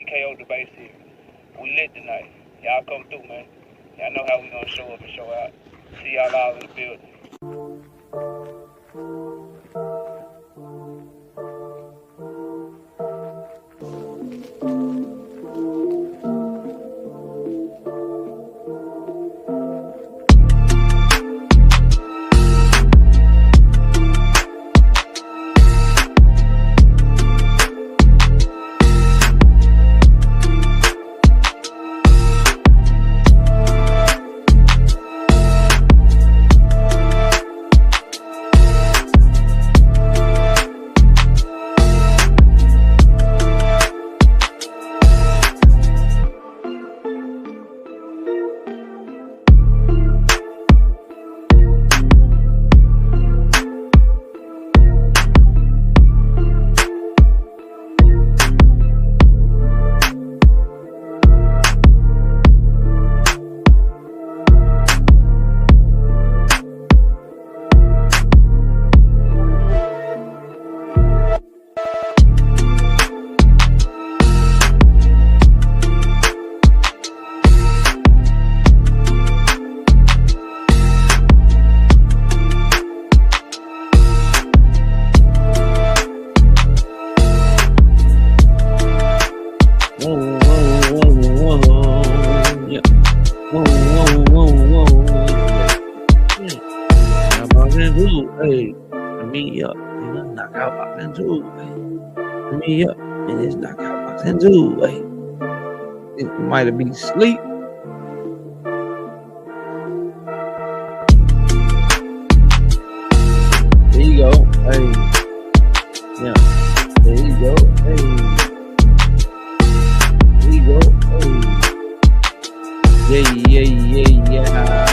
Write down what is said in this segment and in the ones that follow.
KO debate series. We lit tonight. Y'all come through, man. Y'all know how we gonna show up and show out. See y'all all in the building. It might have been sleep. There you go. Hey. Yeah. There you go. Hey. There you go. Hey. Yeah.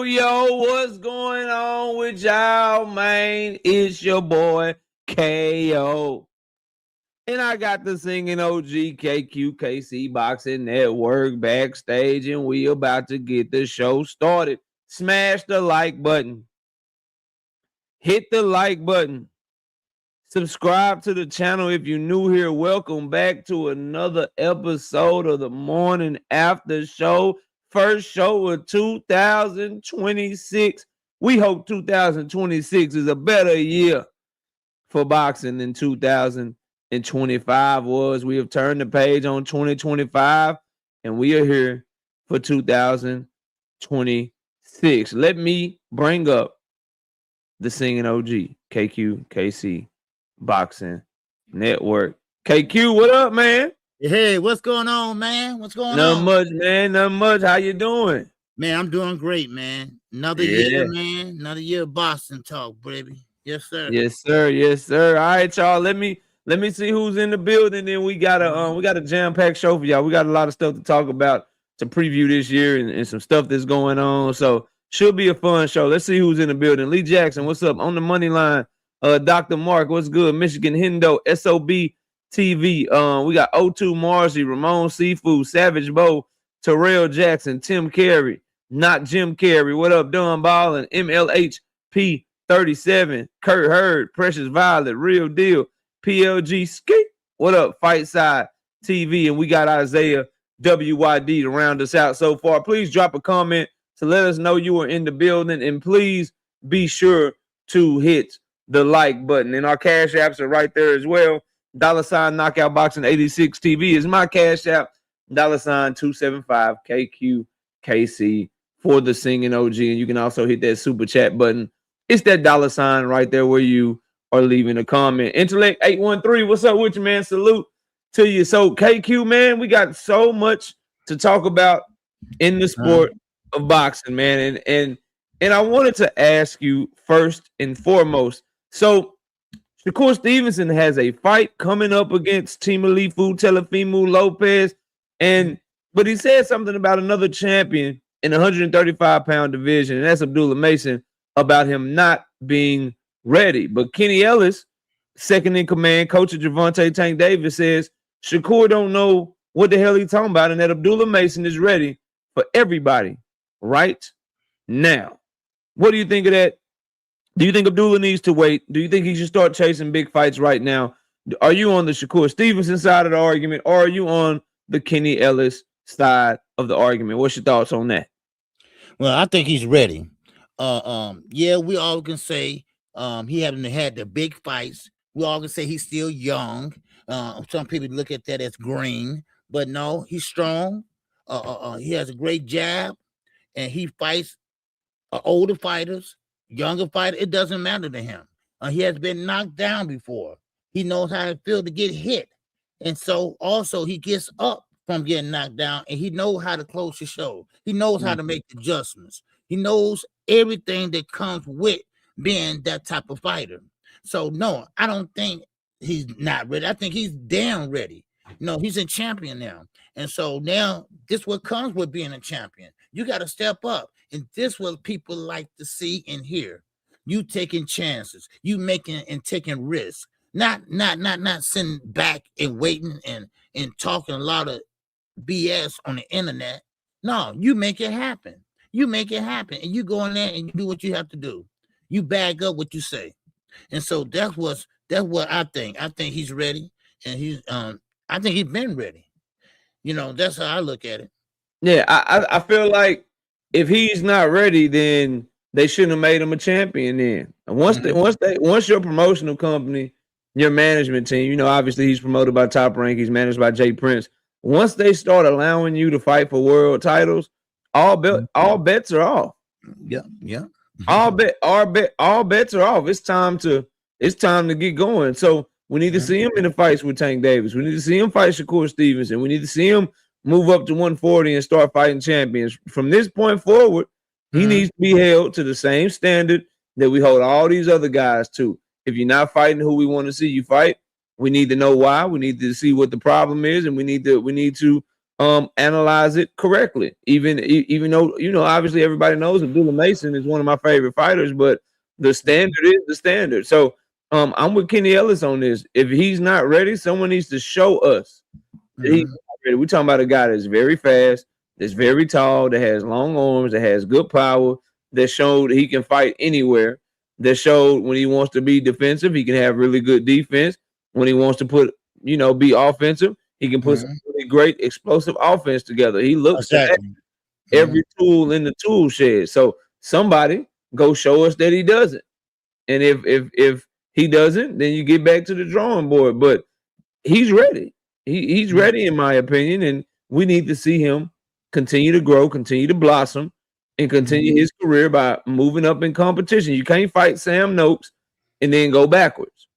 Yo, what's going on with y'all, man? It's your boy KO. And I got the singing OG KQKC Boxing Network backstage, and we about to get the show started. Smash the like button. Hit the like button. Subscribe to the channel if you're new here. Welcome back to another episode of the Morning After Show. First show of 2026. We hope 2026 is a better year for boxing than 2025 was. We have turned the page on 2025, and we are here for 2026. Let me bring up the singing OG, KQKC Boxing Network. KQ, what up, man? Hey, what's going on, man? What's going on? Nothing much, man. Nothing much. How you doing? Man, I'm doing great, man. Another year, man. Another year of Boston talk, baby. Yes, sir. Yes, sir. Yes, sir. All right, y'all. Let me see who's in the building. Then we got a jam-packed show for y'all. We got a lot of stuff to talk about to preview this year and some stuff that's going on. So should be a fun show. Let's see who's in the building. Lee Jackson, what's up? On the money line. Dr. Mark, what's good? Michigan Hendo, SOB TV. We got O2 Marcy, Ramon Seafood, Savage Bo, Terrell Jackson, Tim Carey, not Jim Carey. What up, Don Ball and MLHP 37, Kurt Hurd, Precious Violet, Real Deal, PLG Ski. What up, Fight Side TV? And we got Isaiah WYD to round us out so far. Please drop a comment to let us know you are in the building, and please be sure to hit the like button. And our cash apps are right there as well. $ Knockout Boxing 86 TV is my cash app. $275 KQKC for the singing OG. And you can also hit that super chat button. It's that $ right there where you are leaving a comment. Intellect 813, what's up with you, man? Salute to you. So KQ, man, we got so much to talk about in the sport of boxing, man. And I wanted to ask you first and foremost. So Shakur Stevenson has a fight coming up against Timalifu Telefimu Lopez, but he said something about another champion in the 135-pound division, and that's Abdullah Mason, about him not being ready. But Kenny Ellis, second in command, coach of Gervonta Tank Davis, says Shakur don't know what the hell he's talking about, and that Abdullah Mason is ready for everybody right now. What do you think of that? Do you think Abdullah needs to wait? Do you think he should start chasing big fights right now? Are you on the Shakur Stevenson side of the argument, or are you on the Kenny Ellis side of the argument? What's your thoughts on that? Well, I think he's ready. Yeah, we all can say he hasn't had the big fights. We all can say he's still young. Some people look at that as green, but no, he's strong. He has a great jab, and he fights older fighters, younger fighters. It doesn't matter to him. He has been knocked down before. He knows how it feels to get hit, and so also he gets up from getting knocked down, and he knows how to close the show. He knows how to make adjustments. He knows everything that comes with being that type of fighter. So no, I don't think he's not ready. I think he's damn ready. No, he's a champion now. And so now this what comes with being a champion. You got to step up. And this what people like to see and hear. You taking chances, you making and taking risks, not sitting back and waiting and talking a lot of BS on the internet. No, you make it happen. You make it happen, and you go in there and you do what you have to do. You bag up what you say, and so that's what I think. I think he's ready, and he's I think he's been ready. You know, that's how I look at it. Yeah, I feel like if he's not ready, then they shouldn't have made him a champion. Then once your promotional company, your management team, you know, obviously he's promoted by Top Rank, he's managed by Jay Prince. Once they start allowing you to fight for world titles, all bets are off. Yeah. All bets are off. It's time to get going. So we need to see him in the fights with Tank Davis. We need to see him fight Shakur Stevenson. We need to see him move up to 140 and start fighting champions. From this point forward, he needs to be held to the same standard that we hold all these other guys to. If you're not fighting who we want to see you fight, we need to know why. We need to see what the problem is, and we need to analyze it correctly. Even though, you know, obviously everybody knows Abdullah Mason is one of my favorite fighters, but the standard is the standard. So I'm with Kenny Ellis on this. If he's not ready, someone needs to show us that he's not ready. We're talking about a guy that's very fast, that's very tall, that has long arms, that has good power, that showed he can fight anywhere, that showed when he wants to be defensive, he can have really good defense. When he wants to be offensive, he can put some really great explosive offense together. He looks at every tool in the tool shed. So somebody go show us that he doesn't. And if he doesn't, then you get back to the drawing board. But he's ready. He's ready, in my opinion. And we need to see him continue to grow, continue to blossom, and continue his career by moving up in competition. You can't fight Sam Noakes and then go backwards.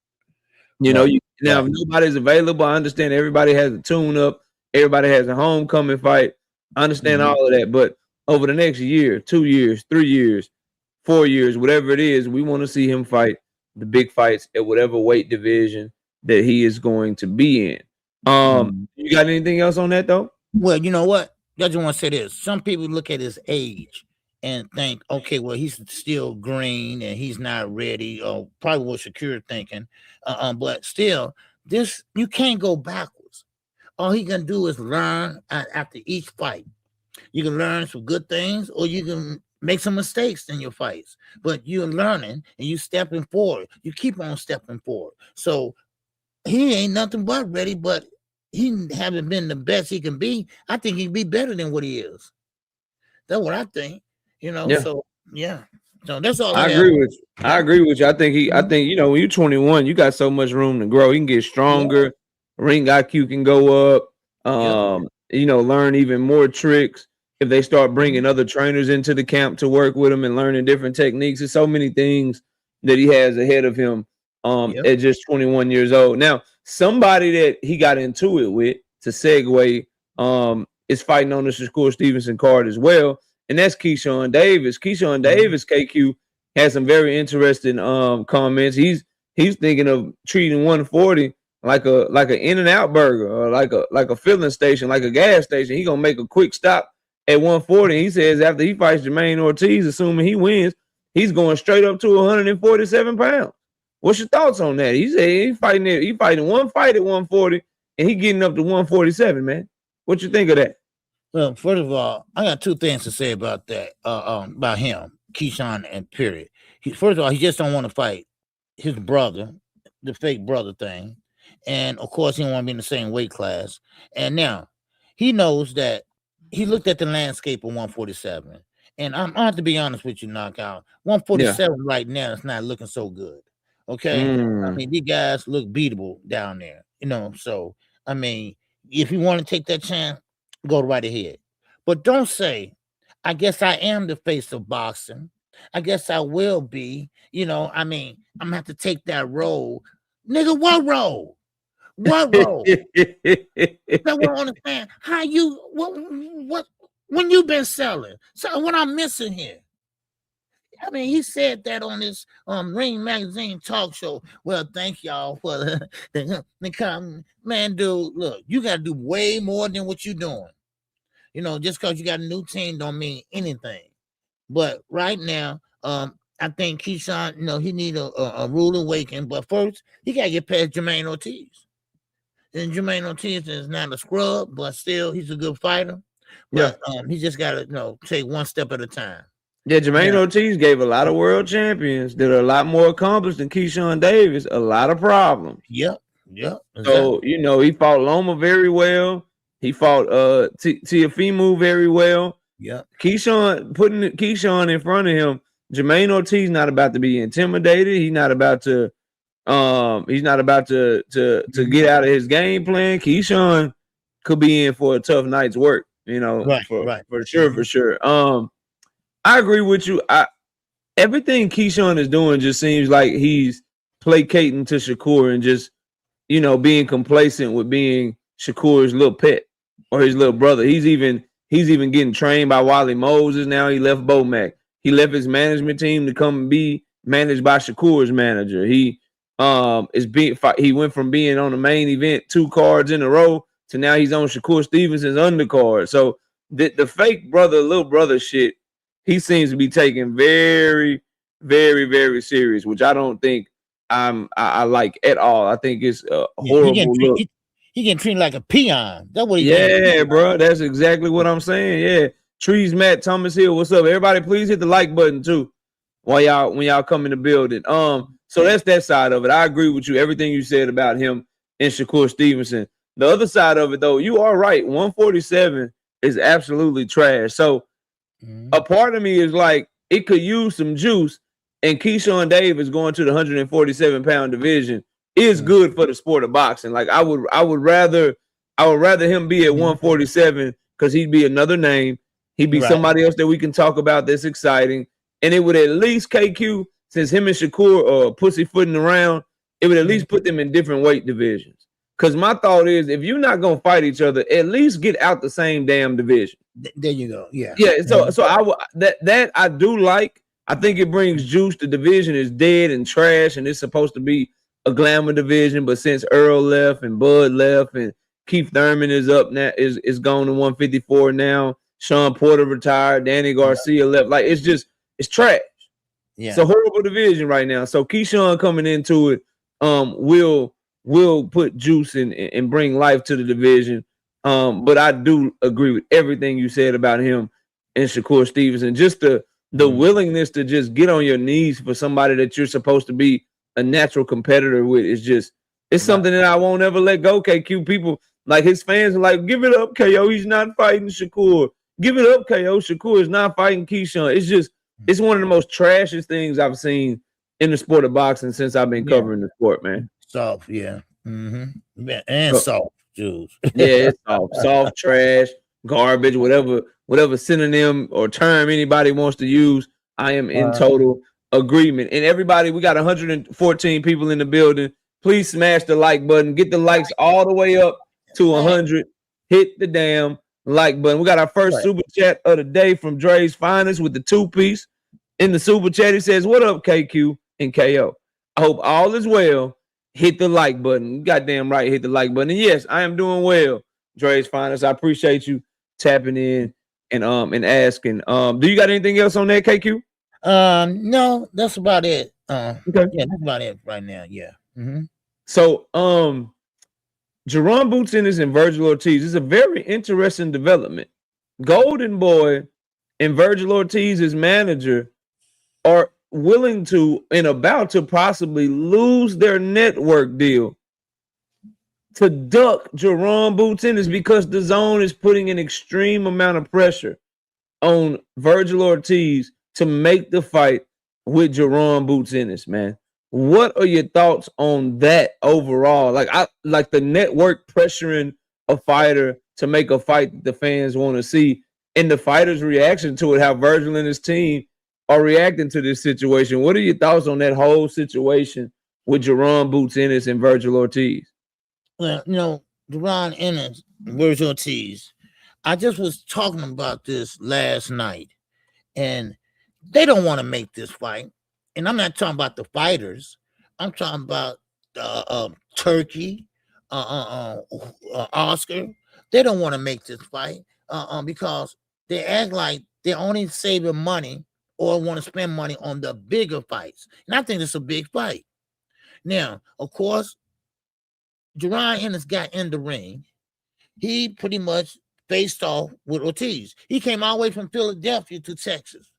You know, now if nobody's available, I understand everybody has a tune-up, everybody has a homecoming fight. I understand all of that, but over the next year, 2 years, 3 years, 4 years, whatever it is, we want to see him fight the big fights at whatever weight division that he is going to be in. You got anything else on that though? Well, you know what? I just want to say this. Some people look at his age and think, okay, well, he's still green and he's not ready, or probably what Shakur thinking. But still, this you can't go backwards. All he can do is learn after each fight. You can learn some good things, or you can make some mistakes in your fights. But you're learning and you stepping forward. You keep on stepping forward. So he ain't nothing but ready, but he haven't been the best he can be. I think he'd be better than what he is. That's what I think. You know, so yeah. So that's all I agree with you. I agree with you. I think you know, when you're 21, you got so much room to grow. You can get stronger, ring IQ can go up, you know, learn even more tricks. If they start bringing other trainers into the camp to work with him and learning different techniques, there's so many things that he has ahead of him at just 21 years old. Now, somebody that he got into it with, to segue, is fighting on the Shakur Stevenson card as well. And that's Keyshawn Davis. Keyshawn Davis, KQ, has some very interesting comments. He's thinking of treating 140 like an In-N-Out burger, or like a filling station, like a gas station. He gonna make a quick stop at 140. He says after he fights Jermaine Ortiz, assuming he wins, he's going straight up to 147 pounds. What's your thoughts on that? He said he fighting one fight at 140, and he getting up to 147, man. What you think of that? Well, first of all, I got two things to say about that, about him, Keyshawn, and period. First of all, he just don't want to fight his brother, the fake brother thing. And of course, he don't want to be in the same weight class. And now he knows that he looked at the landscape of 147. And I have to be honest with you, Knockout. 147 right now is not looking so good. Okay. I mean, these guys look beatable down there, So, I mean, if you want to take that chance, go right ahead. But don't say, I guess I am the face of boxing. I guess I will be. I mean, I'm going to have to take that role. Nigga, what role? What role? I won't understand how you, what, when you been selling. So what I'm missing here. I mean, he said that on his Ring Magazine talk show. Well, thank y'all for the comment. Man, dude, look, you got to do way more than what you're doing. Just because you got a new team don't mean anything. But right now, I think Keyshawn, he need a rude awakening. But first, he got to get past Jermaine Ortiz. And Jermaine Ortiz is not a scrub, but still, he's a good fighter. But he just got to, take one step at a time. Yeah, Jermaine Ortiz gave a lot of world champions that are a lot more accomplished than Keyshawn Davis a lot of problems. Yep. Exactly. So, he fought Loma very well. He fought Tiafimu very well. Yeah. Putting Keyshawn in front of him, Jermaine Ortiz not about to be intimidated. He's not about to get out of his game plan. Keyshawn could be in for a tough night's work, for sure. I agree with you. Everything Keyshawn is doing just seems like he's placating to Shakur and just, being complacent with being Shakur's little pet or his little brother. He's even getting trained by Wally Moses now. He left Bomac. He left his management team to come and be managed by Shakur's manager. He went from being on the main event 2 cards in a row to now he's on Shakur Stevenson's undercard. So the fake brother, little brother shit, he seems to be taken very, very, very serious, which I don't think I like at all. I think it's a horrible look. He getting treated like a peon. That's what bro. That's exactly what I'm saying. Yeah. Trees, Matt, Thomas Hill, what's up? Everybody, please hit the like button too when y'all come in the building. So that's that side of it. I agree with you. Everything you said about him and Shakur Stevenson. The other side of it, though, you are right. 147 is absolutely trash. So a part of me is like, it could use some juice, and Keyshawn Davis going to the 147-pound division is good for the sport of boxing. Like I would rather him be at 147 because he'd be another name. He'd be somebody else that we can talk about that's exciting. And it would at least, KQ, since him and Shakur are pussyfooting around, it would at least put them in different weight divisions. Because my thought is, if you're not gonna fight each other, at least get out the same damn division. There you go. Yeah. So I do like. I think it brings juice. The division is dead and trash, and it's supposed to be a glamour division. But since Earl left and Bud left and Keith Thurman is up now, is gone to 154 now. Sean Porter retired. Danny Garcia left. Like it's trash. Yeah. It's a horrible division right now. So Keyshawn coming into it will put juice and bring life to the division. But I do agree with everything you said about him and Shakur Stevenson. Just the willingness to just get on your knees for somebody that you're supposed to be a natural competitor with is something that I won't ever let go. KQ, people like his fans are like, give it up, KO. He's not fighting Shakur. Give it up, KO. Shakur is not fighting Keyshawn. It's one of the most trashiest things I've seen in the sport of boxing since I've been covering the sport, man. Soft, yeah. Mm-hmm. And soft, Jules. Yeah, it's soft, trash, garbage, whatever synonym or term anybody wants to use. I am in total agreement. And everybody, we got 114 people in the building. Please smash the like button. Get the likes all the way up to 100. Hit the damn like button. We got our first super chat of the day from Dre's Finest with the 2-piece. In the super chat, he says, "What up, KQ and KO? I hope all is well. Hit the like button." Goddamn right, hit the like button. And yes, I am doing well, Dre's Finest. I appreciate you tapping in and asking. Do you got anything else on that, KQ? No, that's about it. Okay. Yeah, that's about it right now. Yeah. Mm-hmm. So, Jerron Boots Ennis and Vergil Ortiz is a very interesting development. Golden Boy and Vergil Ortiz's manager willing to and about to possibly lose their network deal to duck Jerome Boots Ennis because the zone is putting an extreme amount of pressure on Vergil Ortiz to make the fight with Jerome Boots Ennis, man. What are your thoughts on that overall? Like the network pressuring a fighter to make a fight that the fans want to see, and the fighter's reaction to it, how Vergil and his team are reacting to this situation. What are your thoughts on that whole situation with Jerome Boots Ennis and Vergil Ortiz? Well, Jerome Ennis, Vergil Ortiz. I just was talking about this last night, and they don't want to make this fight. And I'm not talking about the fighters. I'm talking about Turkey, Oscar. They don't want to make this fight because they act like they're only saving money or want to spend money on the bigger fights. And I think it's a big fight. Now, of course, Jerome Ennis got in the ring. He pretty much faced off with Ortiz. He came all the way from Philadelphia to Texas.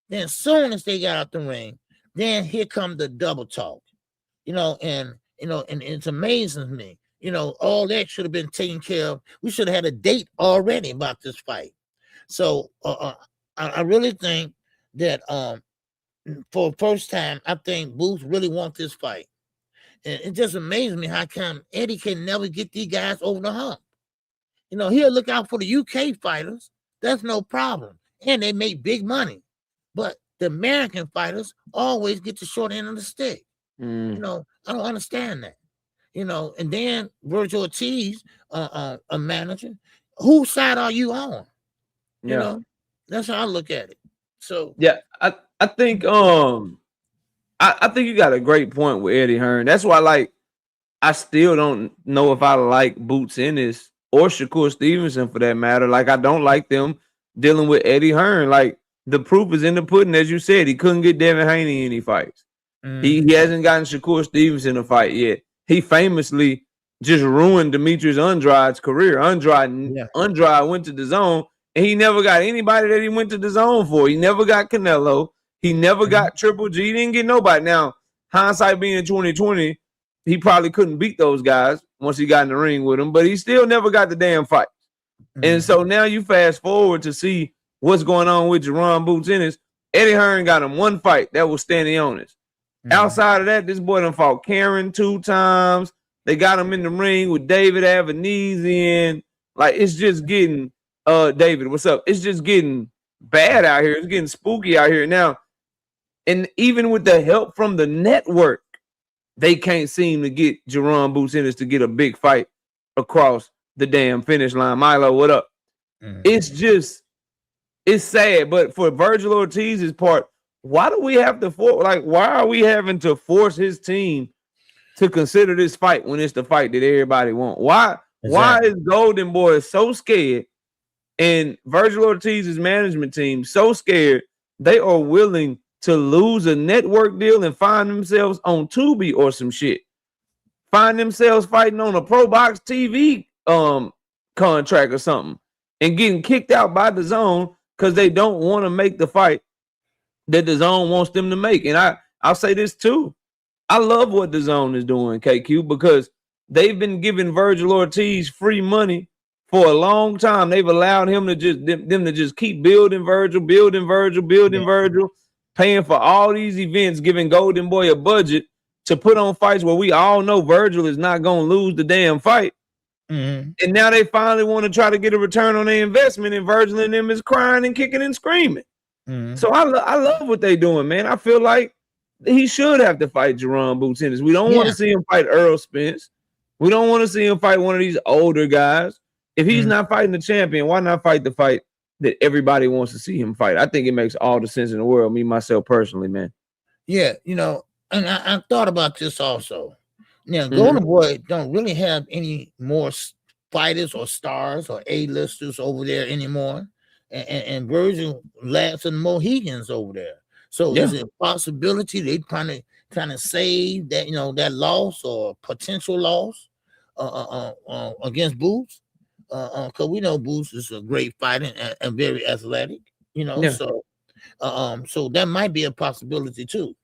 Then as soon as they got out the ring, then here come the double talk, and it's amazing to me. All that should have been taken care of. We should have had a date already about this fight. So I really think that for the first time, I think Boots really wants this fight. And it just amazes me how come Eddie can never get these guys over the hump. He'll look out for the UK fighters. That's no problem. And they make big money. But the American fighters always get the short end of the stick. I don't understand that. And then Vergil Ortiz, a manager, whose side are you on? That's how I look at it. So yeah, I think I think you got a great point with Eddie Hearn. That's why I still don't know if I like Boots Ennis or Shakur Stevenson for that matter. Like I don't like them dealing with Eddie Hearn. Like the proof is in the pudding, as you said. He couldn't get Devin Haney any fights. He hasn't gotten Shakur Stevenson a fight yet. He famously just ruined Demetrius Andrade's career. Andrade went to the zone, and he never got anybody that he went to the zone for. He never got Canelo. He never got Triple G. He didn't get nobody. Now, hindsight being 2020, he probably couldn't beat those guys once he got in the ring with them, but he still never got the damn fight. And so now you fast forward to see what's going on with Jerome Boots Ennis. Eddie Hearn got him one fight. That was standing honest. Outside of that, this boy done fought Karen 2 times. They got him in the ring with David Avanesian. Like, it's just getting, David, what's up? It's just getting bad out here. It's getting spooky out here now. And even with the help from the network, they can't seem to get Jerome Boots Ennis to get a big fight across the damn finish line. Milo, what up? It's sad. But for Vergil Ortiz's part, why do we have to why are we having to force his team to consider this fight when it's the fight that everybody wants? Why is Golden Boy so scared and Vergil Ortiz's management team so scared they are willing to lose a network deal and find themselves on Tubi or some shit? Find themselves fighting on a Pro Box TV contract or something and getting kicked out by the zone because they don't want to make the fight that the zone wants them to make. And I'll say this too. I love what the zone is doing, KQ, because they've been giving Vergil Ortiz free money for a long time. They've allowed him to just keep building Vergil, paying for all these events, giving Golden Boy a budget to put on fights where we all know Vergil is not going to lose the damn fight. And now they finally want to try to get a return on their investment, and Vergil and them is crying and kicking and screaming. So I love what they're doing, man. I feel like he should have to fight Jerome Boots Ennis. We don't want to see him fight Earl Spence. We don't want to see him fight one of these older guys. If he's not fighting the champion, why not fight the fight that everybody wants to see him fight? I think it makes all the sense in the world, me, myself, personally, man. Yeah, and I thought about this also. Now, Golden Boy don't really have any more fighters or stars or A-listers over there anymore. And Vergil lacks some Mohegans over there. So is it a possibility they trying to save that, that loss or potential loss against Boots? Because we know Boots is a great fighter and very athletic, So So that might be a possibility too.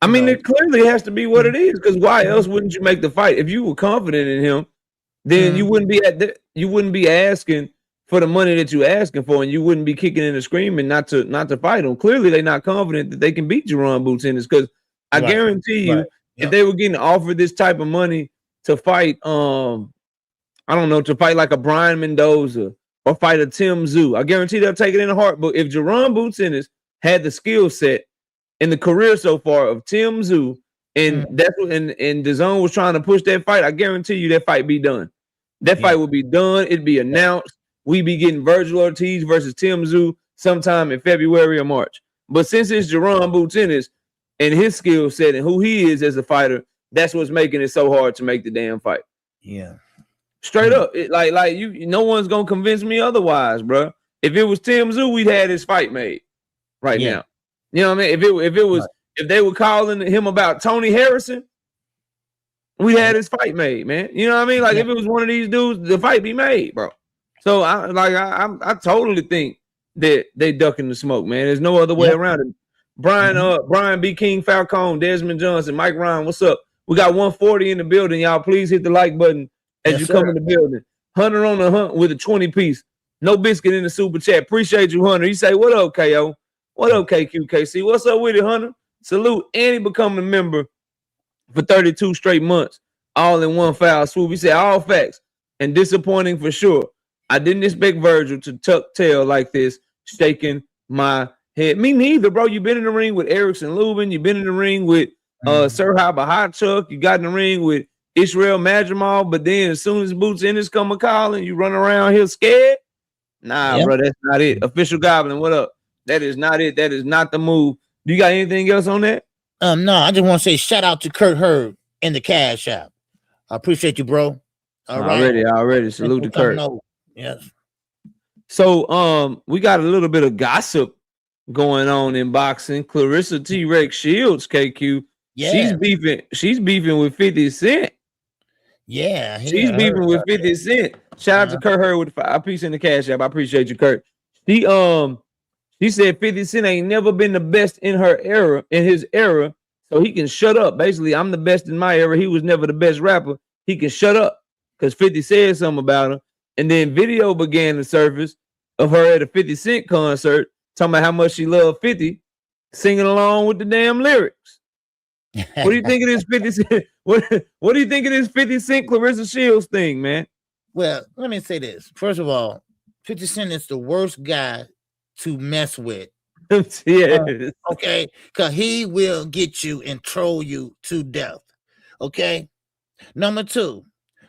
I mean, it clearly has to be what it is, because why else wouldn't you make the fight? If you were confident in him, then you wouldn't be asking for the money that you're asking for, and you wouldn't be kicking and screaming not to fight him. Clearly, they're not confident that they can beat Jaron Boots Ennis, because I guarantee you, if they were getting offered this type of money to fight, I don't know, to fight like a Brian Mendoza or fight a Tim Tszyu, I guarantee they'll take it in the heart. But if Jaron Boots Ennis had the skill set in the career so far of Tim Tszyu, and that's what and DAZN was trying to push that fight, I guarantee you that fight be done. That fight would be done. It'd be announced. We be getting Vergil Ortiz versus Tim Tszyu sometime in February or March. But since it's Jaron Boots Ennis and his skill set and who he is as a fighter, that's what's making it so hard to make the damn fight. Yeah. Straight up. Like you, no one's gonna convince me otherwise, bro. If it was Tim Tszyu, we'd had his fight made right now. You know what I mean? If they were calling him about Tony Harrison, we had his fight made, man. You know what I mean? Like if it was one of these dudes, the fight be made, bro. So I totally think that they ducking the smoke, man. There's no other way around it. Brian B. King Falcone, Desmond Johnson, Mike Ryan, what's up? We got 140 in the building, y'all. Please hit the like button as you come in the building. Hunter on the hunt with a 20-piece. No biscuit in the super chat. Appreciate you, Hunter. You say, what up, KO? What up, KQKC? What's up with it, Hunter? Salute. And he becoming a member for 32 straight months, all in one foul swoop. He said, all facts and disappointing for sure. I didn't expect Vergil to tuck tail like this, shaking my head. Me neither, bro. You've been in the ring with Erickson Lubin. You've been in the ring with Serhai Bahachuk. You got in the ring with Israel Majamal. But then as soon as Boots Ennis come a calling, you run around here scared? Nah, bro, that's not it. Official Goblin, what up? That is not it. That is not the move. Do you got anything else on that? No, I just want to say shout out to Kurt Hurd in the Cash App. I appreciate you, bro. Already. Salute to Kurt. Yes. So we got a little bit of gossip going on in boxing. Clarissa T-Rex Shields, KQ. Yeah. She's beefing with 50 Cent. Yeah. She's beefing with 50 Cent. Shout out to Kurt Hurd with the 5 piece in the Cash App. I appreciate you, Kurt. She said 50 Cent ain't never been the best in his era, so he can shut up. Basically, I'm the best in my era. He was never the best rapper. He can shut up because 50 said something about him. And then video began to surface of her at a 50 Cent concert, talking about how much she loved 50, singing along with the damn lyrics. What do you think of this 50 Cent? What do you think of this 50 Cent Clarissa Shields thing, man? Well, let me say this. First of all, 50 Cent is the worst guy to mess with. Okay? Because he will get you and troll you to death. Okay? Number 2,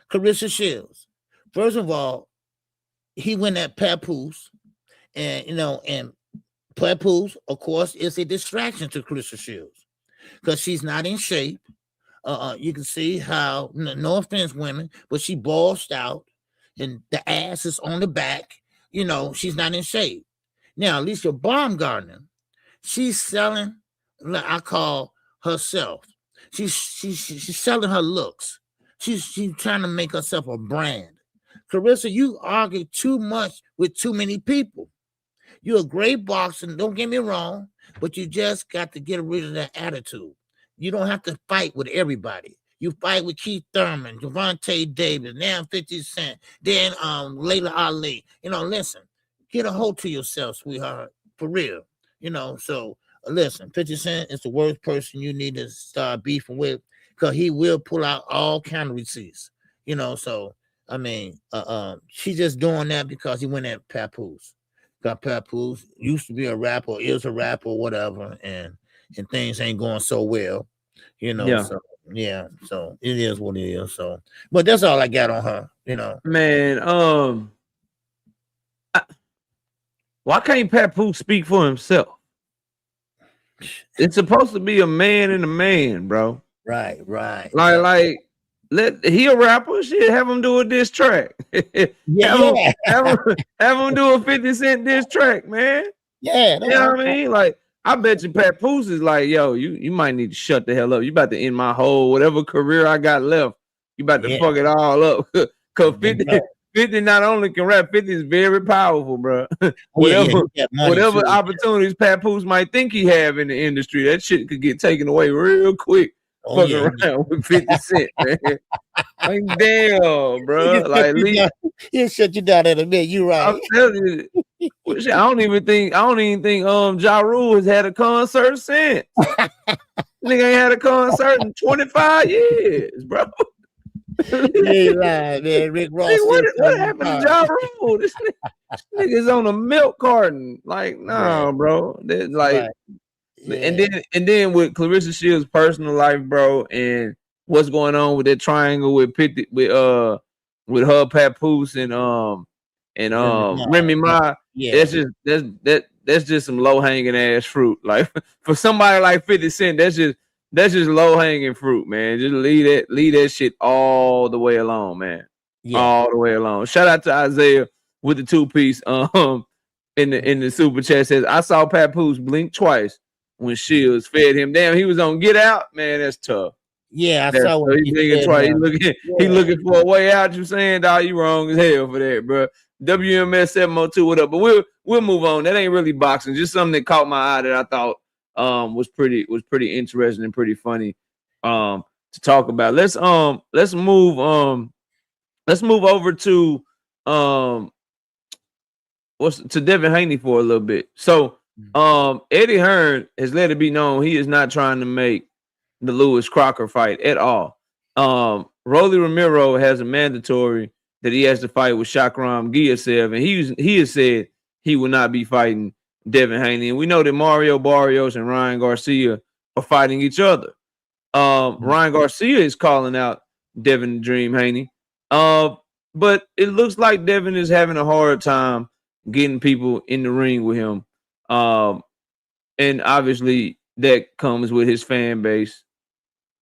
Clarissa Shields. First of all, he went at Papoose, and Papoose, of course, is a distraction to Clarissa Shields because she's not in shape. You can see how, no offense, women, but she bossed out and the ass is on the back. She's not in shape. Now, Alicia Baumgartner, she's selling, I call herself. She's selling her looks. She's trying to make herself a brand. Clarissa, you argue too much with too many people. You're a great boxer, don't get me wrong, but you just got to get rid of that attitude. You don't have to fight with everybody. You fight with Keith Thurman, Javante Davis, now 50 Cent, then Layla Ali. Listen, get a hold to yourself, sweetheart, for real. So listen, 50 Cent is the worst person you need to start beefing with because he will pull out all kind of receipts. So I mean, she's just doing that because he went at Papoose. Got Papoose used to be a rapper, is a rapper, whatever, and things ain't going so well, So so it is what it is. So, but that's all I got on her, Man, why can't Papoose speak for himself? It's supposed to be a man and a man, bro. Right. He a rapper, shit. Have him do a diss track. Have him do a 50 Cent diss track, man. Yeah, you know what I mean? Like, I bet you Papoose is like, yo, you might need to shut the hell up. You about to end my whole whatever career I got left. You about to fuck it all up. Cause 50 50 not only can rap, 50 is very powerful, bro. He got money whatever too. opportunities Papoose might think he have in the industry, that shit could get taken away real quick. Fucking around with 50 Cent, man. Like, damn, bro. Like, he'll shut you down in a minute. You right. I'm telling you, I don't even think Ja Rule has had a concert since. Nigga ain't had a concert in 25 years, bro. You lying, man. Rick Ross. Hey, what happened to Ja Rule? This nigga's on a milk carton. Like, no, bro. Like, and then with Clarissa Shields' personal life, bro, and what's going on with that triangle with her Papoose and Remy Ma. That's just some low hanging ass fruit. Like for somebody like 50 Cent, that's just low hanging fruit, man. Just leave that shit all the way alone, man. Yeah. All the way along. Shout out to Isaiah with the 2-piece. In the super chat says, I saw Papoose blink twice when Shields fed him. Damn, he was on Get Out, man. That's tough. Yeah, I saw what he blinking twice. He looking for a way out. You saying, dog, you wrong as hell for that, bro. WMS 702, what up? But we'll move on. That ain't really boxing. Just something that caught my eye that I thought was pretty interesting and pretty funny to talk about. Let's move over to to Devin Haney for a little bit. So Eddie Hearn has let it be known he is not trying to make the Lewis Crocker fight at all. Rolly Romero has a mandatory that he has to fight with Shakram Ghiasev, and he has said he will not be fighting Devin Haney. And we know that Mario Barrios and Ryan Garcia are fighting each other. Ryan Garcia is calling out Devin Dream Haney. But it looks like Devin is having a hard time getting people in the ring with him. And obviously that comes with his fan base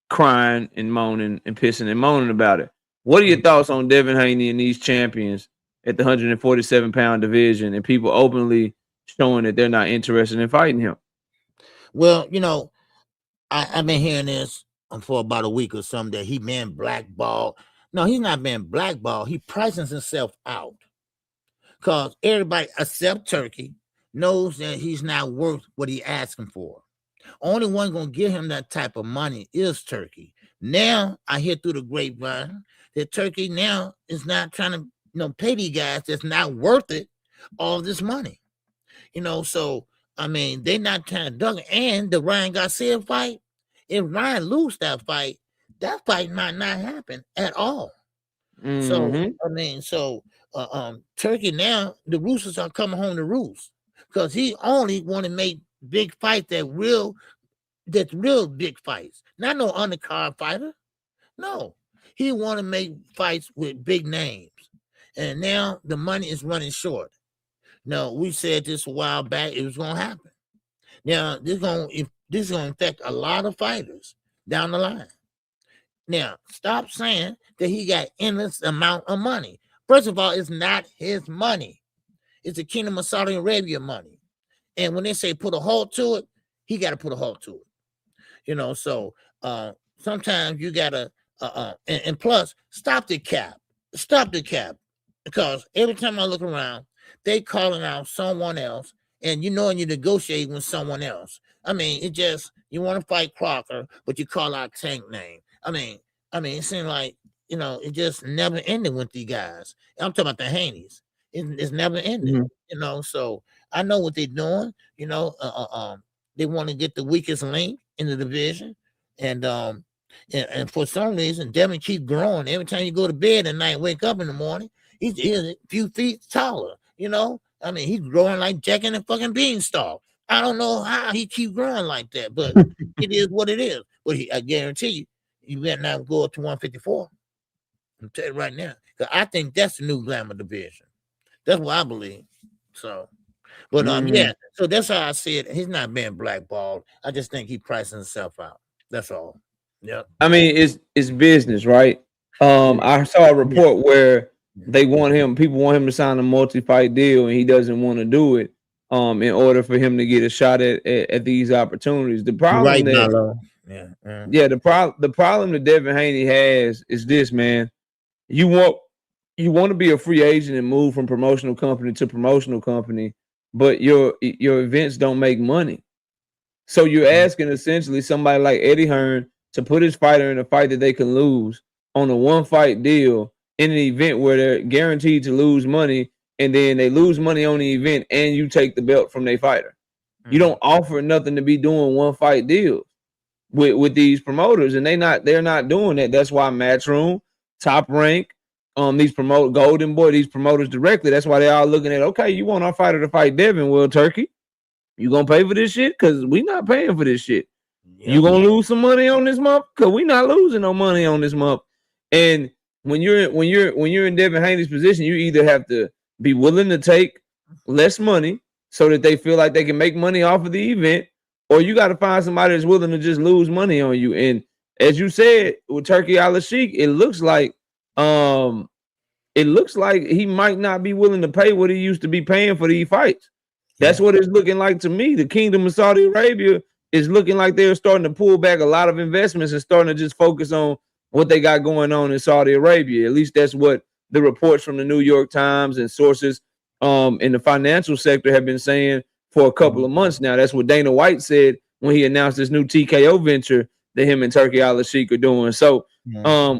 crying and moaning and pissing and moaning about it. What are your thoughts on Devin Haney and these champions at the 147-pound division and people openly showing that they're not interested in fighting him? Well, I've been hearing this for about a week or something that he been blackballed. No, he's not been blackballed. He prices himself out because everybody except Turkey knows that he's not worth what he asking for. Only one gonna give him that type of money is Turkey. Now I hear through the grapevine that Turkey now is not trying to pay these guys that's not worth it all this money. So I mean they not trying to dug it. And the Ryan Garcia fight, if Ryan lose that fight might not happen at all. Mm-hmm. So I mean, Turkey now the Roosters are coming home to roost because he only want to make big fights that's real big fights, not no undercard fighter. No, he want to make fights with big names, and now the money is running short. No, we said this a while back; it was going to happen. Now this is going to affect a lot of fighters down the line. Now, stop saying that he got endless amount of money. First of all, it's not his money; it's the Kingdom of Saudi Arabia money. And when they say put a halt to it, he got to put a halt to it. So sometimes you got to, and plus, stop the cap. Because every time I look around, they calling out someone else, and you negotiate with someone else. I mean, it just, you want to fight Crocker, but you call out Tank name. I mean, it seems like, it just never ended with these guys. I'm talking about the Haneys. It's never ended, so I know what they're doing. They want to get the weakest link in the division, and for some reason, Devin keep growing. Every time you go to bed at night, wake up in the morning, he's a few feet taller. I mean, he's growing like Jack and a fucking beanstalk. I don't know how he keep growing like that, but it is what it is. But I guarantee you better not go up to 154. I'm telling you right now, because I think that's the new glamour division. That's what I believe. So, but so that's how I see it. He's not being blackballed. I just think he pricing himself out. That's all. Yeah. I mean, it's business, right? I saw a report where people want him to sign a multi-fight deal, and he doesn't want to do it. In order for him to get a shot at these opportunities. The problem the problem that Devin Haney has is this, man. You want you want to be a free agent and move from promotional company to promotional company, but your events don't make money. So you're asking essentially somebody like Eddie Hearn to put his fighter in a fight that they can lose on a one fight deal in an event where they're guaranteed to lose money, and then they lose money on the event and you take the belt from their fighter. You don't offer nothing to be doing one fight deals with these promoters, and they're not doing that. That's why Matchroom, Top Rank, these Golden Boy, these promoters directly. That's why they all looking at, okay, you want our fighter to fight Devin? Well, Turkey, you gonna pay for this shit? Cause we not paying for this shit. You gonna lose some money on this month? Cause we not losing no money on this month. And when you're in Devin Haney's position, you either have to be willing to take less money so that they feel like they can make money off of the event, or you got to find somebody that's willing to just lose money on you. And as you said with Turkey Al-Sheikh, it looks like he might not be willing to pay what he used to be paying for these fights. That's what it's looking like to me. The Kingdom of Saudi Arabia is looking like they're starting to pull back a lot of investments and starting to just focus on what they got going on in Saudi Arabia. At least that's what the reports from the New York Times and sources in the financial sector have been saying for a couple of months now. That's what Dana White said when he announced this new TKO venture that him and Turkey Al-Sheikh are doing. So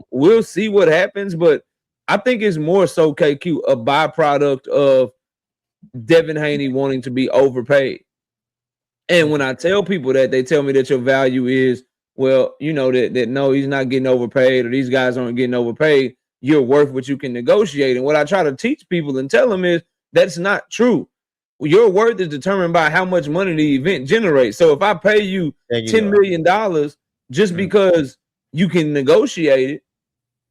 we'll see what happens, but I think it's more so, KQ, a byproduct of Devin Haney wanting to be overpaid. And when I tell people that, they tell me that your value is, well, you know, that no, he's not getting overpaid, or these guys aren't getting overpaid. You're worth what you can negotiate. And what I try to teach people and tell them is that's not true. Your worth is determined by how much money the event generates. So if I pay you $10 million just because you can negotiate it,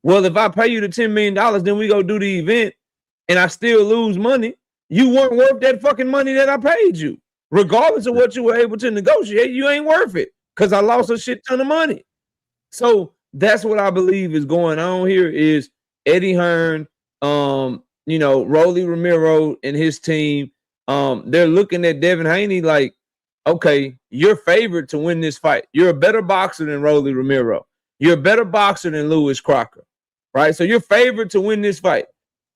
well, if I pay you the $10 million, then we go do the event and I still lose money, you weren't worth that fucking money that I paid you. Regardless of what you were able to negotiate, you ain't worth it because I lost a shit ton of money. So that's what I believe is going on here is Eddie Hearn, Rolly Romero and his team, they're looking at Devin Haney like, okay, you're favored to win this fight. You're a better boxer than Rolly Romero. You're a better boxer than Lewis Crocker, right? So you're favored to win this fight.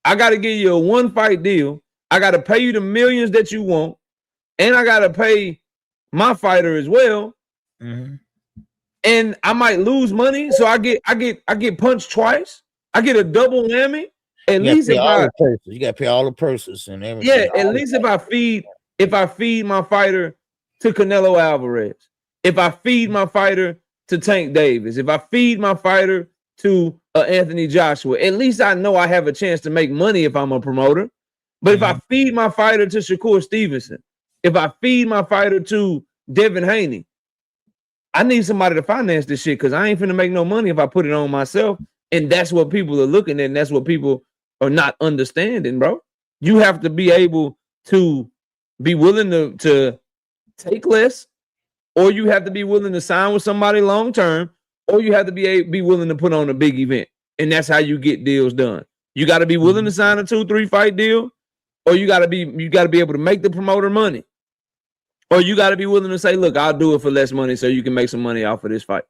I got to give you a one-fight deal. I got to pay you the millions that you want, and I got to pay my fighter as well. And I might lose money, so I get punched twice. I get a double whammy. At least if you got to pay all the purses and everything. Yeah, at least if I feed my fighter to Canelo Alvarez, if I feed my fighter to Tank Davis, if I feed my fighter to Anthony Joshua, at least I know I have a chance to make money if I'm a promoter. But if I feed my fighter to Shakur Stevenson, if I feed my fighter to Devin Haney, I need somebody to finance this shit because I ain't finna make no money if I put it on myself. And that's what people are looking at, and that's what people are not understanding, bro. You have to be able to be willing to take less, or you have to be willing to sign with somebody long term, or you have to be willing to put on a big event. And that's how you get deals done. You got to be willing to sign a 2-3 fight deal, or you got to be able to make the promoter money. Or you got to be willing to say, look, I'll do it for less money so you can make some money off of this fight.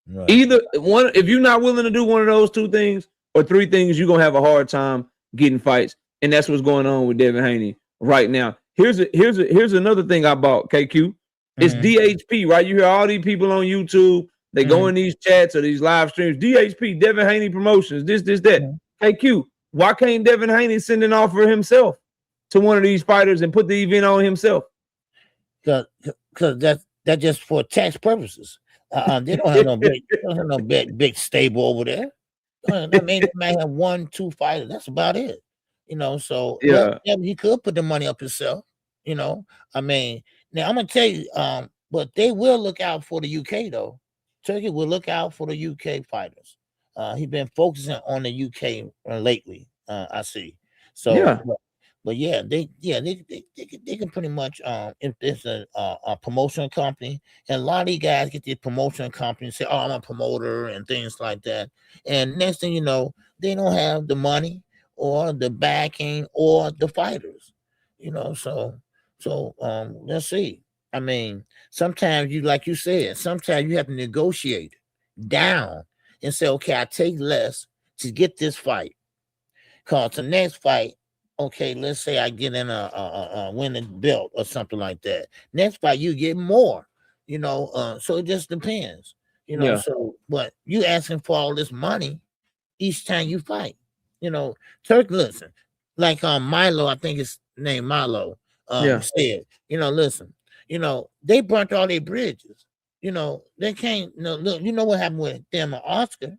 Right. Either one, if you're not willing to do one of those two things or three things, you're going to have a hard time getting fights. And that's what's going on with Devin Haney right now. Here's another thing I bought, KQ. It's DHP, right? You hear all these people on YouTube. They go in these chats or these live streams. DHP, Devin Haney Promotions, this, that. KQ, why can't Devin Haney send an offer himself to one of these fighters and put the event on himself? Because that's just for tax purposes. They don't have no big stable over there. I mean, they might have 1-2 fighters. That's about it. So yeah, he could put the money up himself. I mean, now I'm gonna tell you, but they will look out for the UK though. Turkey will look out for the UK fighters. He's been focusing on the UK lately. I see. So yeah. But yeah, they can pretty much if there's a promotion company, and a lot of these guys get these promotion companies say, "Oh, I'm a promoter" and things like that. And next thing you know, they don't have the money or the backing or the fighters. So let's see. I mean, sometimes like you said, sometimes you have to negotiate down and say, okay, I take less to get this fight. Cause the next fight, okay, let's say I get in a winning belt or something like that. Next fight, you get more, so it just depends, Yeah. So, but you asking for all this money each time you fight, Turk, listen, like Milo, I think it's named Milo, Yeah. said, listen, they burnt all their bridges, they can't, look, what happened with them and Oscar.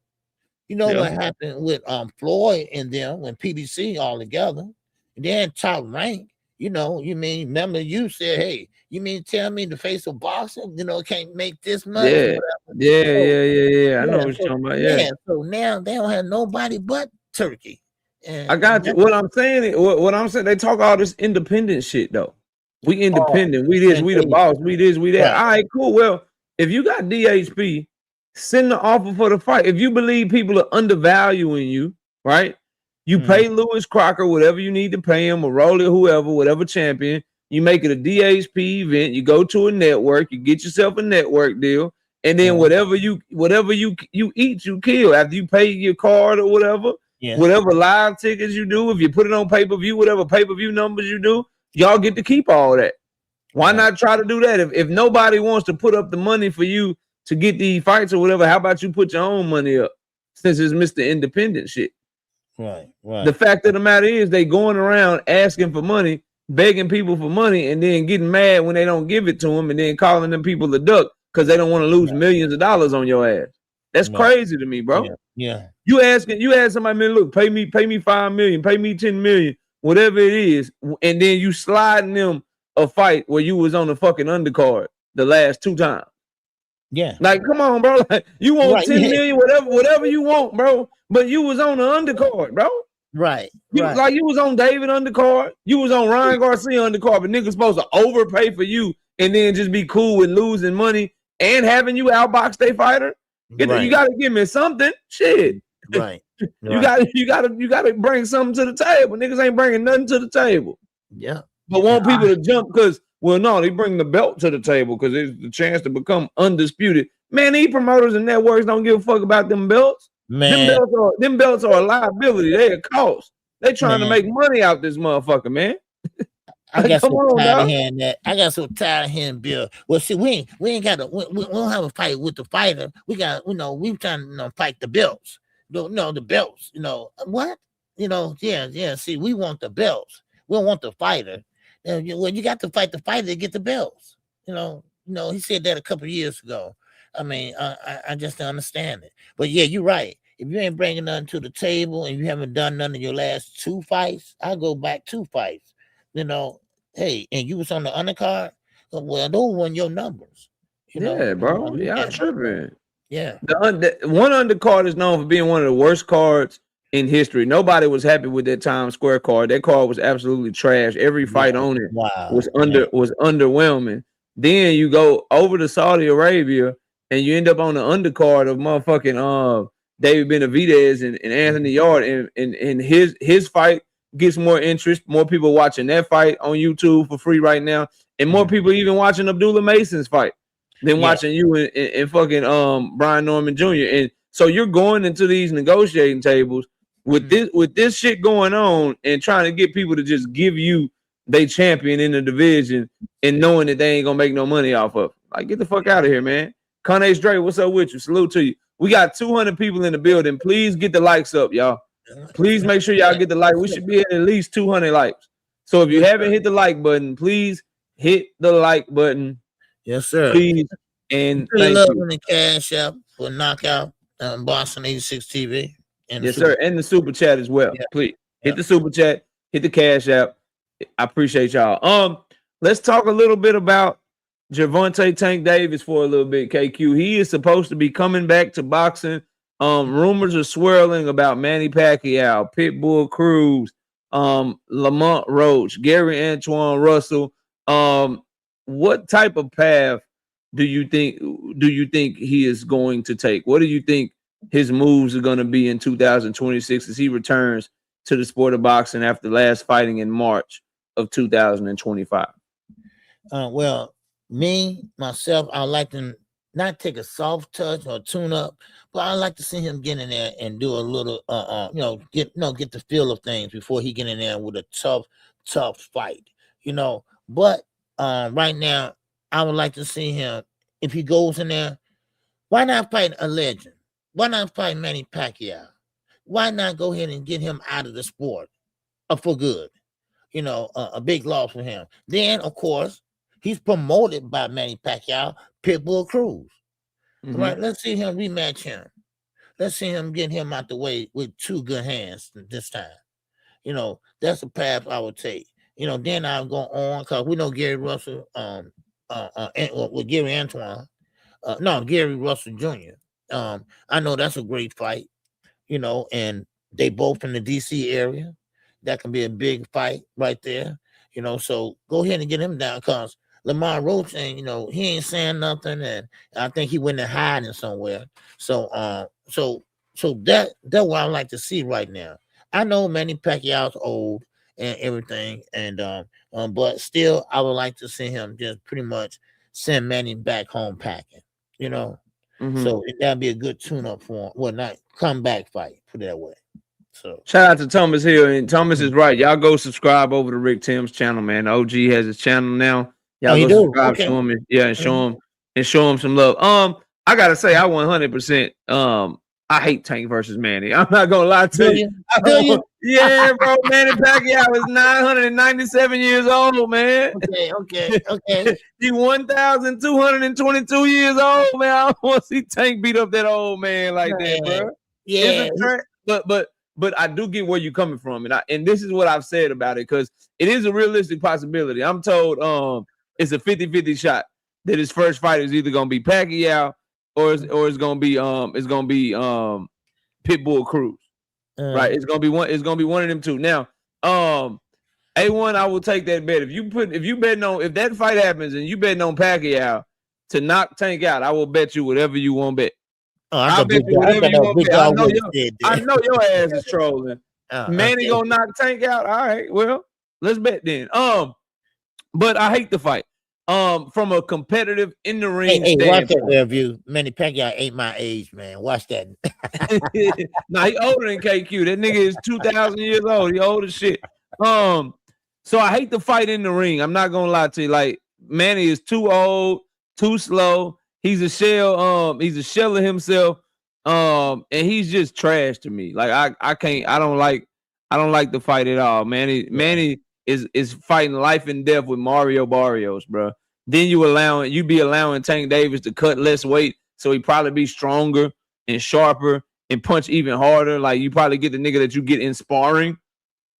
Yeah. What happened with Floyd and them when PBC all together, and then top rank. Remember you said, hey, you mean tell me the face of boxing, can't make this much or Yeah. whatever. Yeah. So, Yeah. I know yeah, what you're so, talking about. Yeah. so now they don't have nobody but Turkey. And I got you. What I'm saying, what I'm saying, they talk all this independent shit though. We independent. We this. We the boss. We this. We that. Right. All right, cool. Well, if you got DHP, send the offer for the fight. If you believe people are undervaluing you, right? You pay Lewis Crocker whatever you need to pay him, or Rolly, whoever, whatever champion. You make it a DHP event. You go to a network. You get yourself a network deal, and then whatever you eat, you kill after you pay your card or whatever. Yeah. Whatever live tickets you do, if you put it on pay-per-view, whatever pay-per-view numbers you do, y'all get to keep all that. Why not try to do that? If nobody wants to put up the money for you to get these fights or whatever, how about you put your own money up since it's Mr. Independent shit? Right. The fact of the matter is they going around asking for money, begging people for money, and then getting mad when they don't give it to them, and then calling them people a duck because they don't want to lose millions of dollars on your ass. That's crazy to me, bro. Yeah. You ask somebody, man, look, pay me $5 million, pay me $10 million, whatever it is, and then you sliding them a fight where you was on the fucking undercard the last 2 times. Yeah. Like, come on, bro. Like, you want 10 million, whatever you want, bro. But you was on the undercard, bro. Right. Like you was on David undercard, you was on Ryan Garcia undercard, but niggas supposed to overpay for you and then just be cool with losing money and having you outbox their fighter. You gotta give me something. Shit. Right. You gotta bring something to the table. Niggas ain't bringing nothing to the table. Yeah. But want people to jump because, well, no, they bring the belt to the table because it's the chance to become undisputed. Man, these promoters and networks don't give a fuck about them belts. Man, Them belts are a liability. They a cost. They trying to make money out this motherfucker, man. I got so tired of hearing that. I got so tired of hearing Bill. Well, see, we ain't got we don't have a fight with the fighter. We got, we trying to fight the belts. No, the belts. What? Yeah. See, we want the belts. We don't want the fighter. Well, you got to fight the fighter to get the belts. He said that a couple of years ago. I mean, I just don't understand it. But yeah, you're right. If you ain't bringing nothing to the table and you haven't done none of your last 2 fights, I'll go back 2 fights. Hey, and you was on the undercard. Well, those weren't your numbers. Yeah, bro. I'm tripping. Yeah. The one undercard is known for being one of the worst cards in history. Nobody was happy with that Times Square card. That card was absolutely trash. Every fight on it was underwhelming. Then you go over to Saudi Arabia and you end up on the undercard of motherfucking David Benavidez and Anthony Yard, and his fight gets more interest. More people watching that fight on YouTube for free right now, and more people even watching Abdullah Mason's fight than watching you and fucking Brian Norman Jr. And so you're going into these negotiating tables with this shit going on and trying to get people to just give you they champion in the division and knowing that they ain't gonna make no money off of. Like, get the fuck out of here, man. Kanye Dre, what's up with you? Salute to you. We got 200 people in the building. Please get the likes up, y'all. Please make sure y'all get the like. We should be at least 200 likes. So if you haven't hit the like button, please hit the like button. Yes, sir. Please. And thank you. In the cash app for Knockout Boston 86 TV. Yes, sir. And the super chat as well. Yeah. Please hit the super chat, hit the cash app. I appreciate y'all. Let's talk a little bit about Gervonta Tank Davis for a little bit, KQ. He is supposed to be coming back to boxing. Rumors are swirling about Manny Pacquiao, Pitbull Cruz, Lamont Roach, Gary Antoine Russell. What type of path do you think he is going to take? What do you think his moves are going to be in 2026 as he returns to the sport of boxing after last fighting in March of 2025? Well, myself, I'd like to not take a soft touch or tune up, but I like to see him get in there and do a little, get the feel of things before he get in there with a tough fight, But right now, I would like to see him if he goes in there. Why not fight a legend? Why not fight Manny Pacquiao? Why not go ahead and get him out of the sport for good? A big loss for him. Then, of course, he's promoted by Manny Pacquiao, Pitbull Cruz. Mm-hmm. Right? Let's see him rematch him. Let's see him get him out the way with two good hands this time. That's the path I would take. Then I'll go on because we know Gary Russell, with Gary Antoine. Gary Russell Jr. I know that's a great fight, and they both in the DC area. That can be a big fight right there, So go ahead and get him down because Lamar Roach ain't, he ain't saying nothing, and I think he went in hiding somewhere. So that's what I like to see right now. I know Manny Pacquiao's old and everything, and but still, I would like to see him just pretty much send Manny back home packing, Mm-hmm. So that'd be a good tune-up for him. Well, not comeback fight, put it that way. So shout out to Thomas Hill, and Thomas is right. Y'all go subscribe over to Rick Tim's channel, man. The OG has his channel now. Y'all go subscribe to him, and show him some love. I gotta say, I 100%. I hate Tank versus Manny. I'm not gonna lie to you. Yeah, bro. Manny Pacquiao is 997 years old, man. Okay. He 1,222 years old, man. I don't want to see Tank beat up that old man like that, bro. Yeah. But I do get where you're coming from, and this is what I've said about it because it is a realistic possibility. I'm told it's a 50-50 shot that his first fight is either gonna be Pacquiao or it's gonna be Pitbull Cruz, right? It's gonna be one of them two. Now, A1, I will take that bet. If you betting on if that fight happens and you betting on Pacquiao to knock Tank out, I will bet you whatever you want to bet. I'll bet you whatever you want to bet. I know your ass is trolling. Manny gonna knock Tank out. All right, well, let's bet then. But I hate the fight. From a competitive in the ring standpoint. Watch that review. Manny Pacquiao ain't my age, man. Watch that. Nah, he older than KQ. That nigga is 2,000 years old. He old as shit. So I hate the fight in the ring. I'm not gonna lie to you. Like, Manny is too old, too slow. He's a shell. He's a shell of himself. And he's just trash to me. Like I don't like the fight at all. Manny is fighting life and death with Mario Barrios, bro. Then you be allowing Tank Davis to cut less weight, so he probably be stronger and sharper and punch even harder. Like, you probably get the nigga that you get in sparring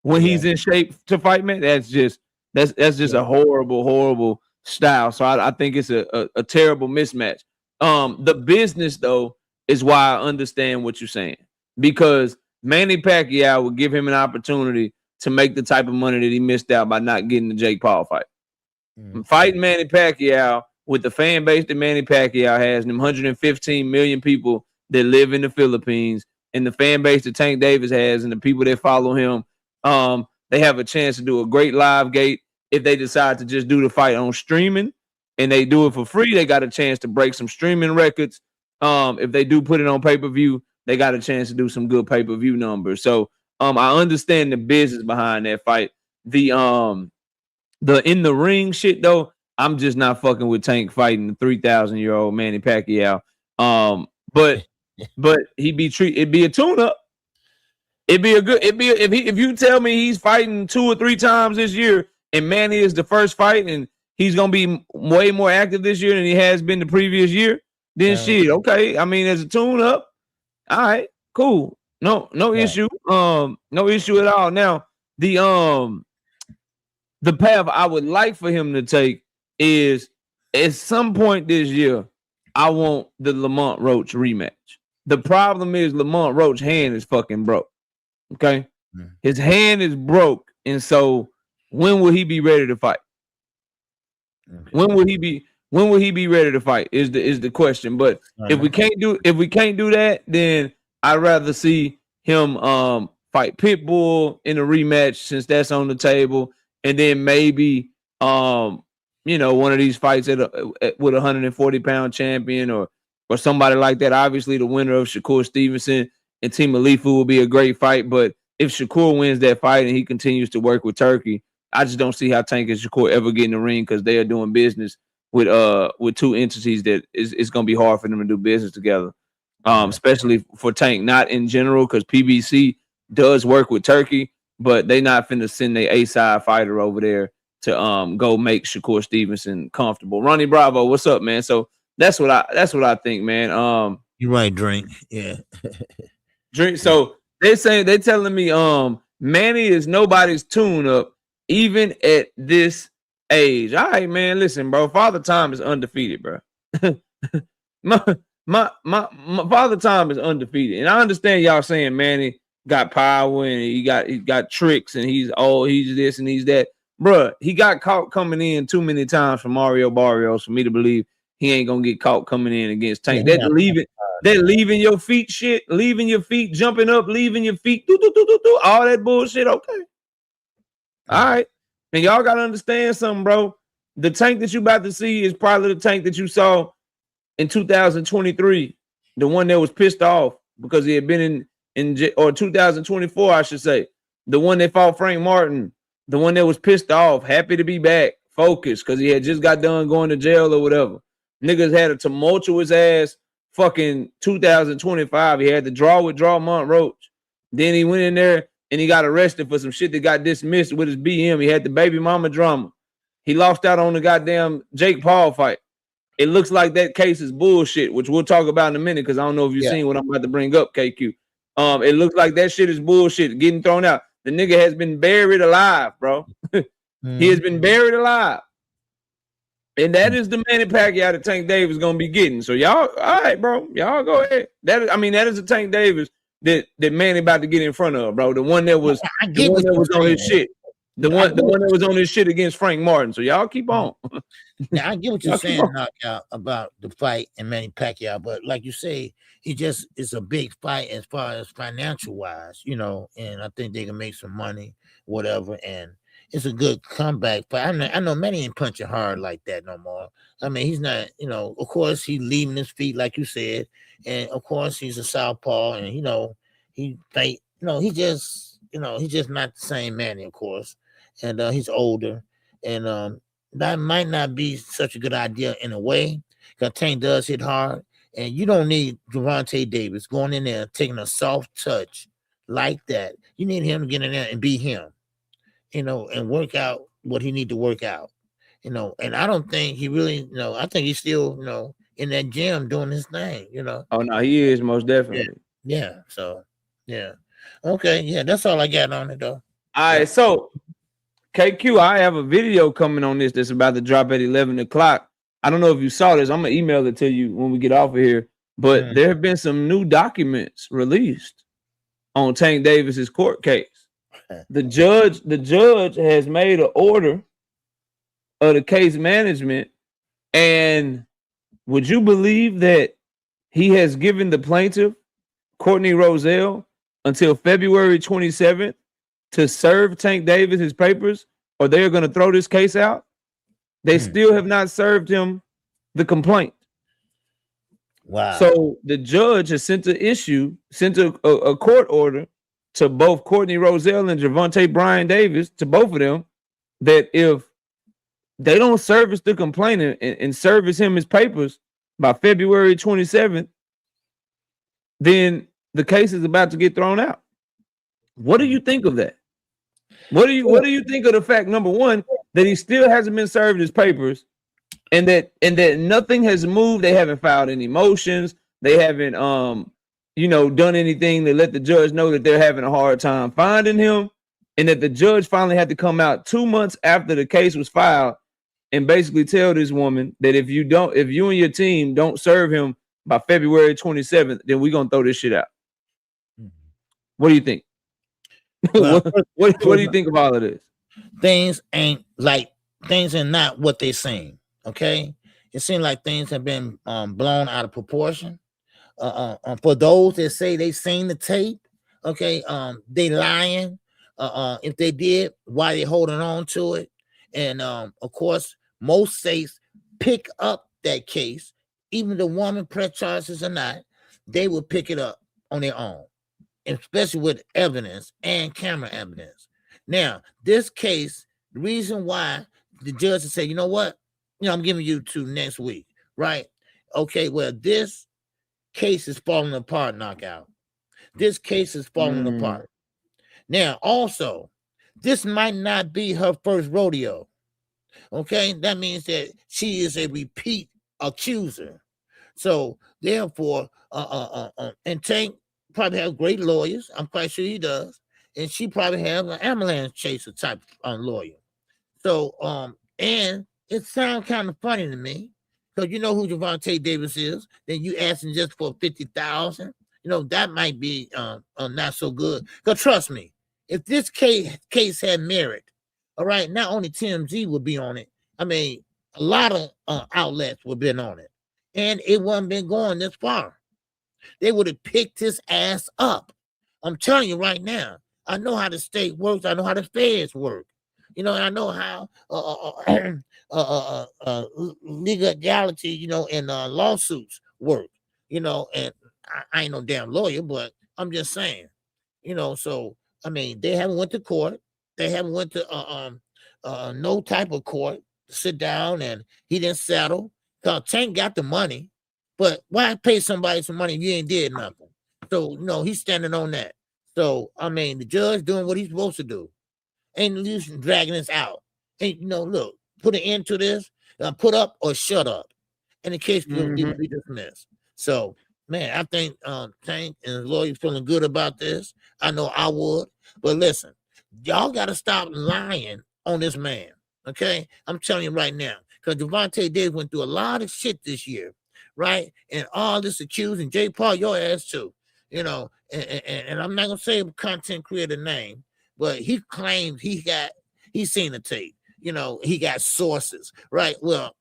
when he's in shape to fight, man. That's just a horrible style. So I think it's a terrible mismatch. The business though is why I understand what you're saying, because Manny Pacquiao would give him an opportunity to make the type of money that he missed out by not getting the Jake Paul fight. Fighting Manny Pacquiao with the fan base that Manny Pacquiao has, and them 115 million people that live in the Philippines, and the fan base that Tank Davis has, and the people that follow him, they have a chance to do a great live gate. If they decide to just do the fight on streaming and they do it for free, they got a chance to break some streaming records. If they do put it on pay-per-view, they got a chance to do some good pay-per-view numbers. So I understand the business behind that fight. The in the ring shit though, I'm just not fucking with Tank fighting the 3,000-year-old Manny Pacquiao. But it'd be a tune-up. If you tell me he's fighting 2 or 3 times this year and Manny is the first fight and he's gonna be way more active this year than he has been the previous year, then shit, okay. I mean, as a tune-up, all right, cool. No issue. No issue at all. Now, the path I would like for him to take is at some point this year, I want the Lamont Roach rematch. The problem is Lamont Roach's hand is fucking broke. Okay? His hand is broke, and so when will he be ready to fight? Okay. When will he be ready to fight is the question. But if we can't do that, then I'd rather see him fight Pitbull in a rematch, since that's on the table, and then maybe one of these fights with a 140-pound champion or somebody like that. Obviously, the winner of Shakur Stevenson and Team Alifu will be a great fight. But if Shakur wins that fight and he continues to work with Turkey, I just don't see how Tank and Shakur ever get in the ring because they are doing business with two entities that it's going to be hard for them to do business together. Especially for Tank, not in general, because PBC does work with Turkey, but they not finna send their A-side fighter over there to go make Shakur Stevenson comfortable. Ronnie Bravo, what's up, man? So that's what I think, man. You're right, Drink. Yeah. Drink. So they telling me Manny is nobody's tune-up, even at this age. All right, man. Listen, bro. Father Time is undefeated, bro. My Father Time is undefeated, and I understand y'all saying Manny got power and he got tricks and he's this and he's that, bruh. He got caught coming in too many times from Mario Barrios for me to believe he ain't gonna get caught coming in against Tank. That leaving your feet shit, leaving your feet, jumping up, leaving your feet, all that bullshit. Okay, all right, and y'all gotta understand something, bro. The Tank that you about to see is probably the Tank that you saw in 2023, the one that was pissed off because he had been or 2024, I should say, the one that fought Frank Martin, the one that was pissed off, happy to be back, focused because he had just got done going to jail or whatever. Niggas had a tumultuous ass fucking 2025. He had to draw with Drawmont Roach. Then he went in there and he got arrested for some shit that got dismissed with his BM. He had the baby mama drama. He lost out on the goddamn Jake Paul fight. It looks like that case is bullshit, which we'll talk about in a minute because I don't know if you've seen what I'm about to bring up, KQ. It looks like that shit is bullshit, getting thrown out. The nigga has been buried alive, bro. He has been buried alive. And that is the Manny Pacquiao that Tank Davis gonna be getting. So y'all, all right, bro. Y'all go ahead. That is the Tank Davis that Manny about to get in front of, bro. The one that was on his shit. The one that was on his shit against Frank Martin. So y'all keep on. Now I get what you're saying, Knockout, about the fight and Manny Pacquiao, but like you say, it's a big fight as far as financial wise, and I think they can make some money, whatever, and it's a good comeback fight. I know Manny ain't punching hard like that no more. I mean, he's not, of course he's leaving his feet, like you said, and of course he's a southpaw, and he's just not the same Manny, of course, and he's older, and that might not be such a good idea in a way, because Tank does hit hard, and you don't need Gervonta Davis going in there taking a soft touch like that. You need him to get in there and be him, and work out what he need to work out, and I don't think he really, I think he's still, in that gym doing his thing, Oh, no, he is most definitely. Yeah. So, yeah. Okay. Yeah. That's all I got on it, though. All right. So, KQ, I have a video coming on this that's about to drop at 11 o'clock. I don't know if you saw this. I'm going to email it to you when we get off of here. But there have been some new documents released on Tank Davis's court case. The judge has made an order of the case management. And would you believe that he has given the plaintiff, Courtney Roselle, until February 27th to serve Tank Davis his papers, or they're going to throw this case out? They still have not served him the complaint. Wow. So the judge has sent a court order to both Courtney Roselle and Gervonta Brian Davis, to both of them, that if they don't service the complainant and service him his papers by February 27th, then the case is about to get thrown out. What do you think of that? What do you think of the fact, number one, that he still hasn't been served his papers, and that nothing has moved? They haven't filed any motions. They haven't done anything to let the judge know that they're having a hard time finding him, and that the judge finally had to come out 2 months after the case was filed and basically tell this woman that if you and your team don't serve him by February 27th, then we're gonna throw this shit out. What do you think? Well, what do you think of all of this? Things are not what they seem. Okay, it seems like things have been blown out of proportion. For those that say they seen the tape, okay, they lying. If they did, why they holding on to it? And of course, most states pick up that case, even the woman press charges or not, they will pick it up on their own, especially with evidence and camera evidence. Now, this case, the reason why the judge will say, you know what, I'm giving you to next week, right? Okay, well, this case is falling apart, knockout. This case is falling apart. Now, also, this might not be her first rodeo. Okay, that means that she is a repeat accuser. So therefore, and Tank probably have great lawyers. I'm quite sure he does, and she probably have an ambulance chaser type lawyer. So and it sounds kind of funny to me because you know who Devontae Davis is. Then you asking just for 50,000. That might be not so good. Because trust me, if this case had merit, all right, not only TMZ would be on it. I mean, a lot of outlets would have been on it. And it wouldn't been going this far. They would have picked his ass up. I'm telling you right now. I know how the state works. I know how the feds work. I know how legality, and lawsuits work. And I ain't no damn lawyer, but I'm just saying. So I mean, they haven't went to court. They haven't went to no type of court to sit down, and he didn't settle. Cause Tank got the money, but why pay somebody some money if you ain't did nothing? So he's standing on that. So I mean, the judge doing what he's supposed to do. Ain't use dragging this out. Ain't look, put an end to this. Put up or shut up, and the case will be dismissed. So man, I think Tank and his lawyer feeling good about this. I know I would, but listen, y'all got to stop lying on this man. Okay, I'm telling you right now, because Devontae Davis went through a lot of shit this year, right? And all this accusing Jay Paul, your ass too, and I'm not gonna say a content creator name, but he claims he's seen the tape. He got sources, right? Well,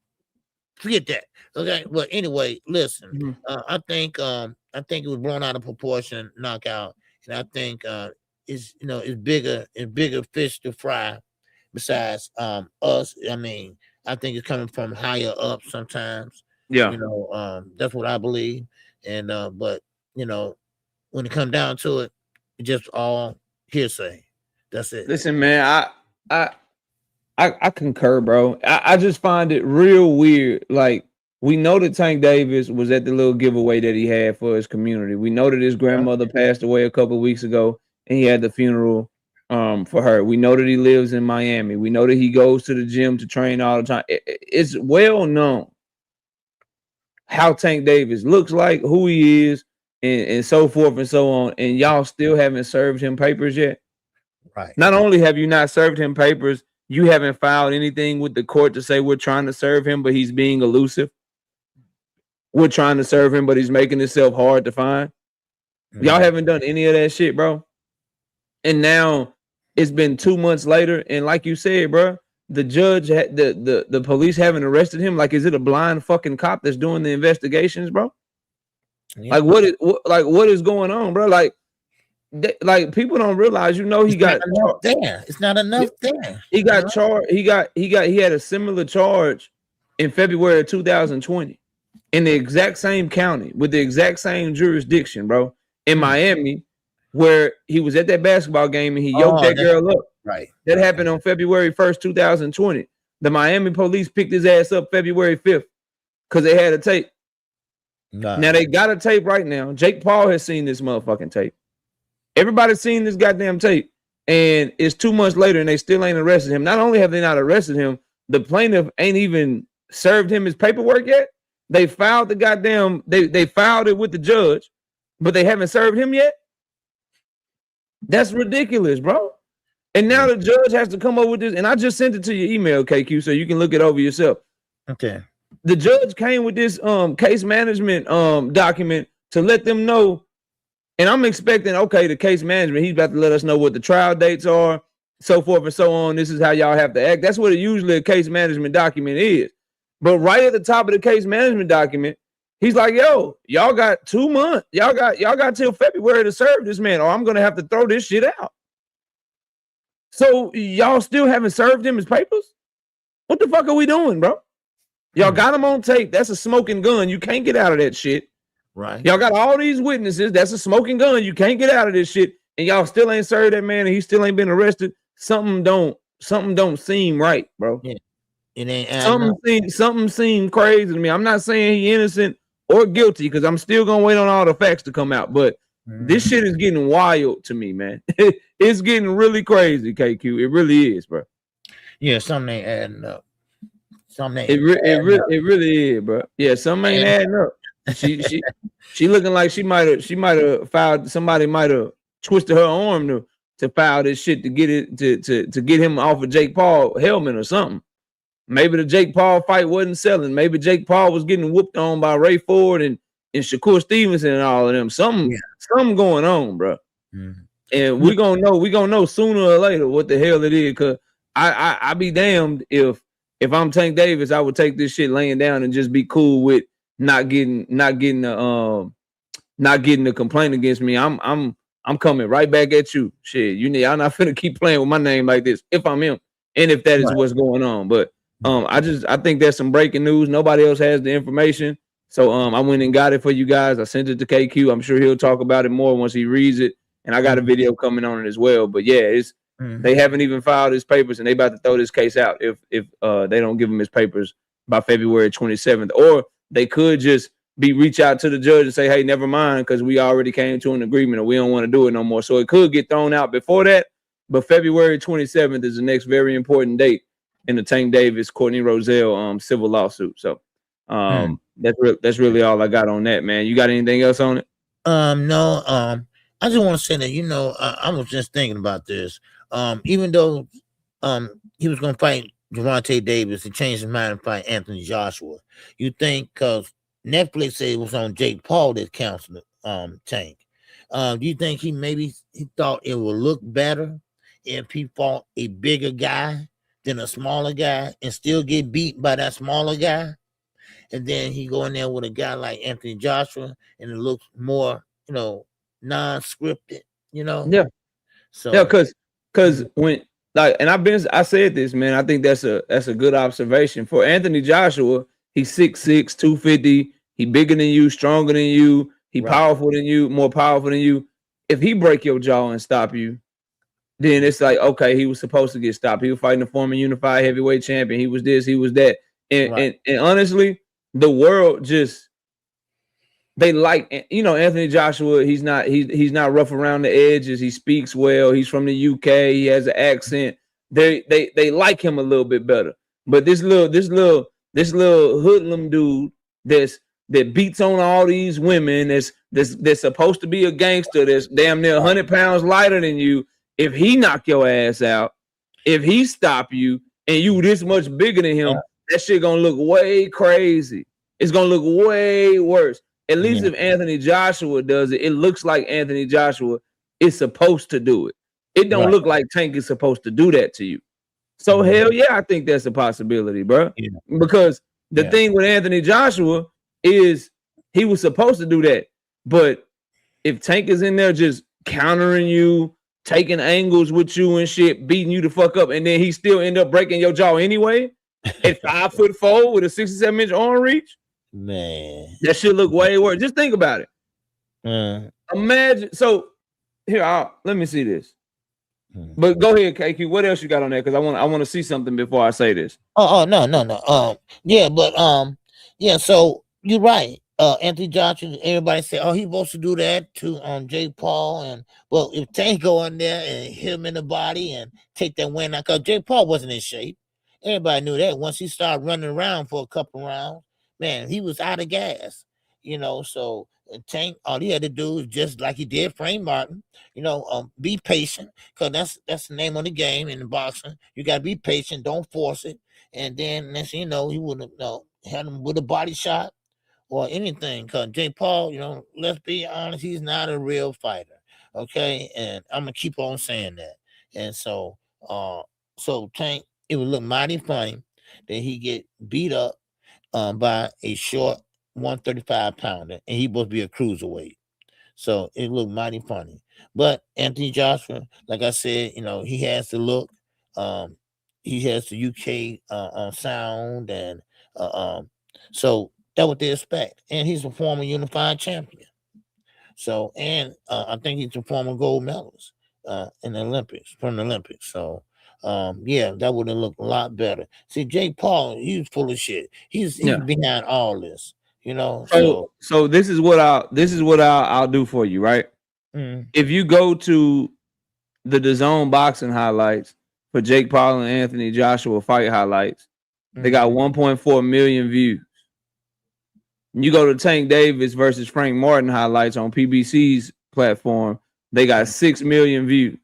forget that. Okay. Well, anyway, listen. I think it was blown out of proportion, knockout, and I think it's bigger fish to fry. Besides us, I mean, I think it's coming from higher up sometimes. Yeah. That's what I believe. And but when it comes down to it, it's just all hearsay. That's it. Listen, man, I concur, bro. I just find it real weird. Like, we know that Tank Davis was at the little giveaway that he had for his community. We know that his grandmother passed away a couple of weeks ago, and he had the funeral for her. We know that he lives in Miami. We know that he goes to the gym to train all the time. It's well known how Tank Davis looks like, who he is, and so forth and so on. And y'all still haven't served him papers yet. Right. Not only have you not served him papers, you haven't filed anything with the court to say we're trying to serve him, but he's being elusive. We're trying to serve him, but he's making himself hard to find. Y'all haven't done any of that shit, bro. And now it's been 2 months later, and like you said, bro, the judge, the police haven't arrested him. Like, is it a blind fucking cop that's doing the investigations, bro? Yeah. Like, what is going on, bro? Like people don't realize, he got enough there. It's not enough there. He got charged. He had a similar charge in February of 2020 in the exact same county with the exact same jurisdiction, bro, in Miami, where he was at that basketball game and he yoked that girl up. Right. That happened on February 1st, 2020. The Miami police picked his ass up February 5th because they had a tape. Nah. Now they got a tape right now. Jake Paul has seen this motherfucking tape. Everybody's seen this goddamn tape, and it's 2 months later, and they still ain't arrested him. Not only have they not arrested him, the plaintiff ain't even served him his paperwork yet. They filed the goddamn, they filed it with the judge, but they haven't served him yet. That's ridiculous, bro. And now the judge has to come up with this, and I just sent it to your email, KQ, so you can look it over yourself. Okay. The judge came with this case management document to let them know. And I'm expecting, okay, the case management, he's about to let us know what the trial dates are, so forth and so on. This is how y'all have to act. That's what usually a case management document is. But right at the top of the case management document, he's like, yo, y'all got 2 months. Y'all got till February to serve this man, or I'm going to have to throw this shit out. So y'all still haven't served him his papers? What the fuck are we doing, bro? Y'all got him on tape. That's a smoking gun. You can't get out of that shit. Right. Y'all got all these witnesses. That's a smoking gun. You can't get out of this shit. And y'all still ain't served that man, and he still ain't been arrested. Something don't seem right, bro. Yeah. It ain't something seemed crazy to me. I'm not saying he innocent or guilty because I'm still gonna wait on all the facts to come out. But this shit is getting wild to me, man. It's getting really crazy, KQ. It really is, bro. Yeah, something ain't adding up. It really is, bro. Yeah, something ain't adding up. She looking like she might have filed. Somebody might have twisted her arm to file this shit to get it to get him off of Jake Paul helmet or something. Maybe the Jake Paul fight wasn't selling. Maybe Jake Paul was getting whooped on by Ray Ford and Shakur Stevenson and all of them. Something going on, bro. And we gonna know sooner or later what the hell it is. Cause I be damned if I'm Tank Davis, I would take this shit laying down and just be cool with not getting the complaint against me. I'm coming right back at you. Shit, y'all not finna keep playing with my name like this if I'm him and if that is what's going on. But I think there's some breaking news. Nobody else has the information. So I went and got it for you guys. I sent it to KQ. I'm sure he'll talk about it more once he reads it. And I got a video coming on it as well. But yeah, they haven't even filed his papers, and they about to throw this case out if they don't give him his papers by February 27th. Or they could just reach out to the judge and say, hey, never mind, because we already came to an agreement or we don't want to do it no more. So it could get thrown out before that. But February 27th is the next very important date in the Tank Davis, Courtney Roselle civil lawsuit. So that's really all I got on that, man. You got anything else on it? No. I just want to say that, I was just thinking about this. Even though he was going to fight Gervonta Davis, he changed his mind and fight Anthony Joshua. You think because Netflix said it was on Jake Paul that counseled Tank. Do you think he thought it would look better if he fought a bigger guy than a smaller guy and still get beat by that smaller guy? And then he go in there with a guy like Anthony Joshua and it looks more, non-scripted, Yeah. So yeah, because when I said this, man, I think that's a good observation. For Anthony Joshua, he's 6'6", 250, he bigger than you, stronger than you, he powerful than you, more powerful than you. If he break your jaw and stop you, then it's like, okay, he was supposed to get stopped. He was fighting the former unified heavyweight champion. He was this, he was that. And honestly, the world just they like, Anthony Joshua. He's not rough around the edges. He speaks well. He's from the UK. He has an accent. They like him a little bit better. But this little hoodlum dude that beats on all these women. That's supposed to be a gangster. That's damn near 100 pounds lighter than you. If he knock your ass out, if he stop you, and you this much bigger than him, that shit gonna look way crazy. It's gonna look way worse. At least if Anthony Joshua does it, it looks like Anthony Joshua is supposed to do it. It don't look like Tank is supposed to do that to you. So hell yeah, I think that's a possibility, bro. Yeah. Because the thing with Anthony Joshua is he was supposed to do that. But if Tank is in there just countering you, taking angles with you and shit, beating you the fuck up, and then he still end up breaking your jaw anyway at 5'4" with a 67-inch arm reach, man, that shit look way worse. Just think about it. Imagine. So here, let me see this. But go ahead, KQ. What else you got on there? Because I want to see something before I say this. No. So you're right. Anthony Johnson, everybody say, oh, he's supposed to do that to Jake Paul. And well, if Tank go in there and hit him in the body and take that win out, because Jake Paul wasn't in shape. Everybody knew that. Once he started running around for a couple rounds, man, he was out of gas. So Tank, all he had to do is just like he did Frank Martin, be patient, because that's the name of the game in the boxing. You got to be patient, don't force it. And then next thing you know, he would have had him with a body shot or anything, because Jake Paul, let's be honest, he's not a real fighter, okay? And I'm going to keep on saying that. And so Tank, it would look mighty funny that he get beat up by a short 135-pounder, and he supposed to be a cruiserweight. So it looked mighty funny. But Anthony Joshua, like I said, he has to look. he has the UK sound, and so that's what they expect. And he's a former unified champion. So, and I think he's a former gold medalist in the Olympics, from the Olympics. So, yeah, that would have looked a lot better. See, Jake Paul, he's full of shit. He's behind all this, you know. So this is what I'll do for you, right? If you go to the DAZN boxing highlights for Jake Paul and Anthony Joshua fight highlights, they got 1.4 million views. You go to Tank Davis versus Frank Martin highlights on PBC's platform, they got 6 million views.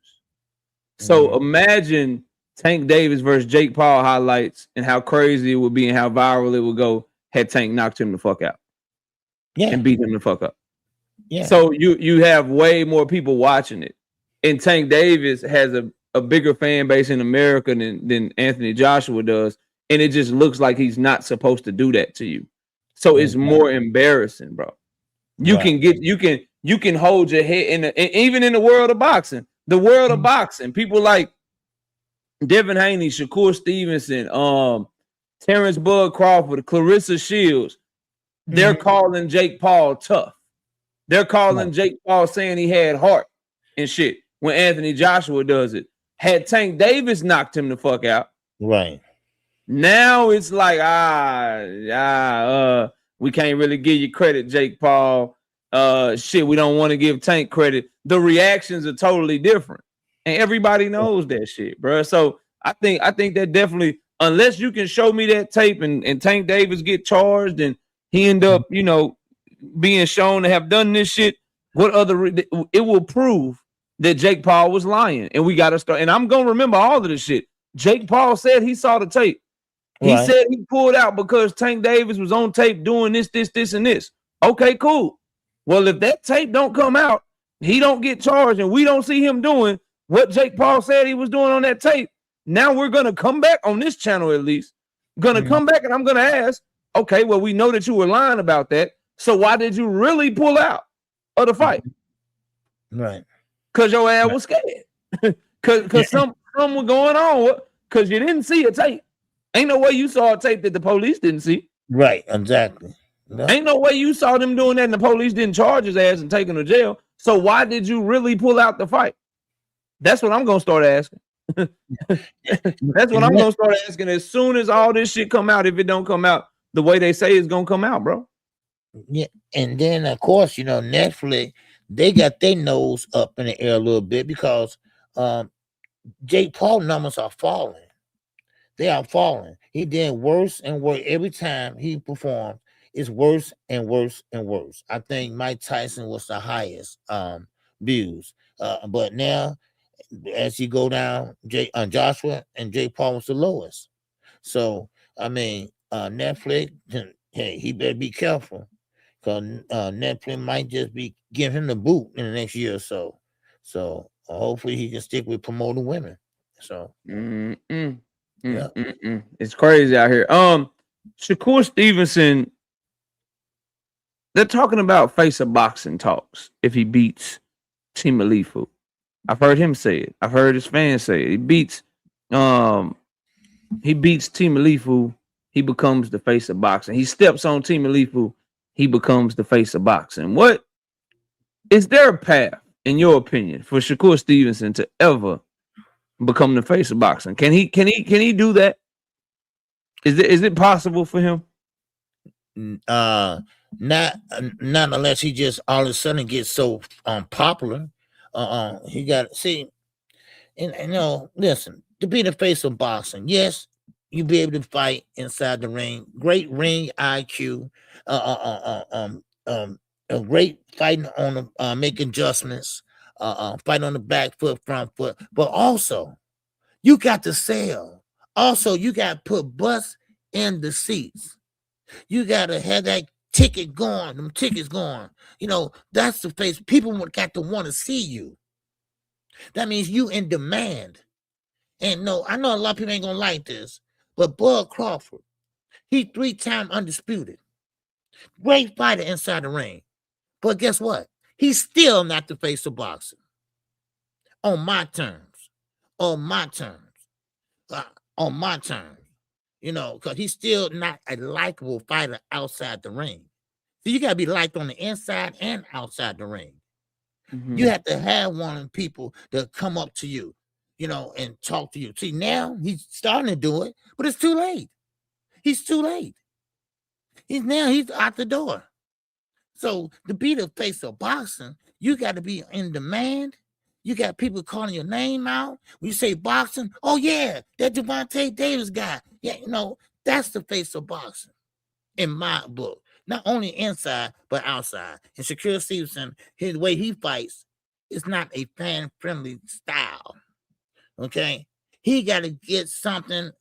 So imagine Tank Davis versus Jake Paul highlights and how crazy it would be and how viral it would go had Tank knocked him the fuck out. And beat him the fuck up. So you have way more people watching it. And Tank Davis has a bigger fan base in America than Anthony Joshua does. And it just looks like he's not supposed to do that to you. So it's more embarrassing, bro. You can hold your head even in the world of boxing. The world of boxing, people like Devin Haney, Shakur Stevenson, Terrence Bud Crawford, Clarissa Shields, they're calling Jake Paul tough. They're calling Jake Paul saying he had heart and shit when Anthony Joshua does it. Had Tank Davis knocked him the fuck out, right? Now it's like, we can't really give you credit, Jake Paul. Shit, we don't want to give Tank credit. The reactions are totally different. And everybody knows that shit, bro. So I think that definitely, unless you can show me that tape and Tank Davis get charged and he end up, being shown to have done this shit, it will prove that Jake Paul was lying. And we got to start. And I'm going to remember all of this shit. Jake Paul said he saw the tape. He said he pulled out because Tank Davis was on tape doing this, and this. Okay, cool. Well, if that tape don't come out, he don't get charged, and we don't see him doing what Jake Paul said he was doing on that tape. Now we're going to come back on this channel, at least. Going to come back, and I'm going to ask, okay, well, we know that you were lying about that. So why did you really pull out of the fight? Right. Because your ass was scared. Because something was going on. Because you didn't see a tape. Ain't no way you saw a tape that the police didn't see. Right, exactly. No. Ain't no way you saw them doing that and the police didn't charge his ass and take him to jail. So why did you really pull out the fight? That's what I'm going to start asking. That's what I'm going to start asking as soon as all this shit come out. If it don't come out the way they say it's going to come out, bro. Yeah, and then, of course, Netflix, they got their nose up in the air a little bit because Jake Paul numbers are falling. They are falling. He did worse and worse every time he performed. It's worse and worse and worse. I think Mike Tyson was the highest views, but now as you go down, Joshua and Jake Paul was the lowest. So I mean, Netflix, hey, he better be careful because Netflix might just be giving him the boot in the next year or so. So hopefully he can stick with promoting women. So. It's crazy out here. Shakur Stevenson, they're talking about face of boxing talks if he beats Team Alifu. I've heard him say it. I've heard his fans say it. He beats Team Alifu, he becomes the face of boxing. He steps on Team Alifu, he becomes the face of boxing. What is there a path, in your opinion, for Shakur Stevenson to ever become the face of boxing? Can he do that? Is it possible for him? Not unless he just all of a sudden gets so popular. He got listen, to be the face of boxing, yes, you be able to fight inside the ring, great ring IQ, a great fighting on the make adjustments, fighting on the back foot, front foot, but also you got to sell. Also, you got to put butts in the seats. You got to have that ticket going, them tickets going. That's the face. People got to want to see you. That means you in demand. And no, I know a lot of people ain't going to like this, but Bud Crawford, he 3-time undisputed. Great fighter inside the ring. But guess what? He's still not the face of boxing. On my terms. on my terms, because he's still not a likable fighter outside the ring. So you got to be liked on the inside and outside the ring. You have to have one of the people that come up to you, and talk to you. See, now he's starting to do it, but it's too late. He's too late. He's out the door. So to be the face of boxing, you got to be in demand. You got people calling your name out. When you say boxing, oh yeah, that Devontae Davis guy. Yeah, that's the face of boxing in my book. Not only inside, but outside. And Shakur Stevenson, his way he fights is not a fan-friendly style. Okay? He got to get something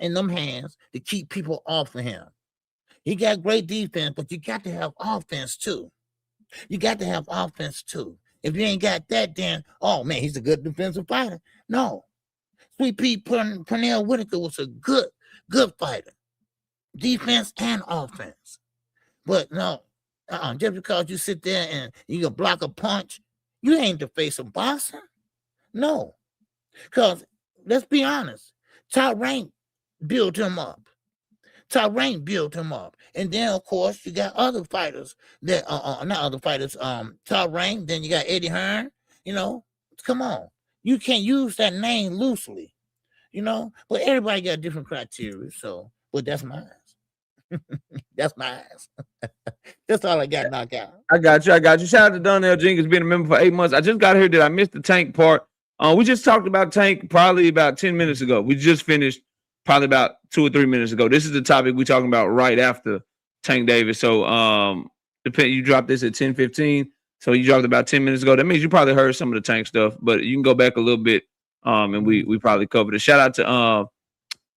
in them hands to keep people off of him. He got great defense, but you got to have offense too. If you ain't got that, then, oh man, he's a good defensive fighter. No. Sweet Pete Pernell Whitaker was a good fighter. Defense and offense. But no, just because you sit there and you can block a punch, you ain't the face of boxing. No. Because, let's be honest, Top Rank built him up. And then, of course, you got other fighters that not other fighters, Top Rank, then you got Eddie Hearn, come on. You can't use that name loosely, but everybody got different criteria, but that's mine. That's mine. That's all I got knocked out. I got you. Shout out to Donnell Jenkins being a member for 8 months. I just got here. Did I miss the Tank part? We just talked about Tank probably about 10 minutes ago. We just finished probably about 2 or 3 minutes ago. This is the topic we're talking about right after Tank Davis. So you dropped this at 10:15. So you dropped about 10 minutes ago. That means you probably heard some of the Tank stuff, but you can go back a little bit and we probably covered it. Shout out to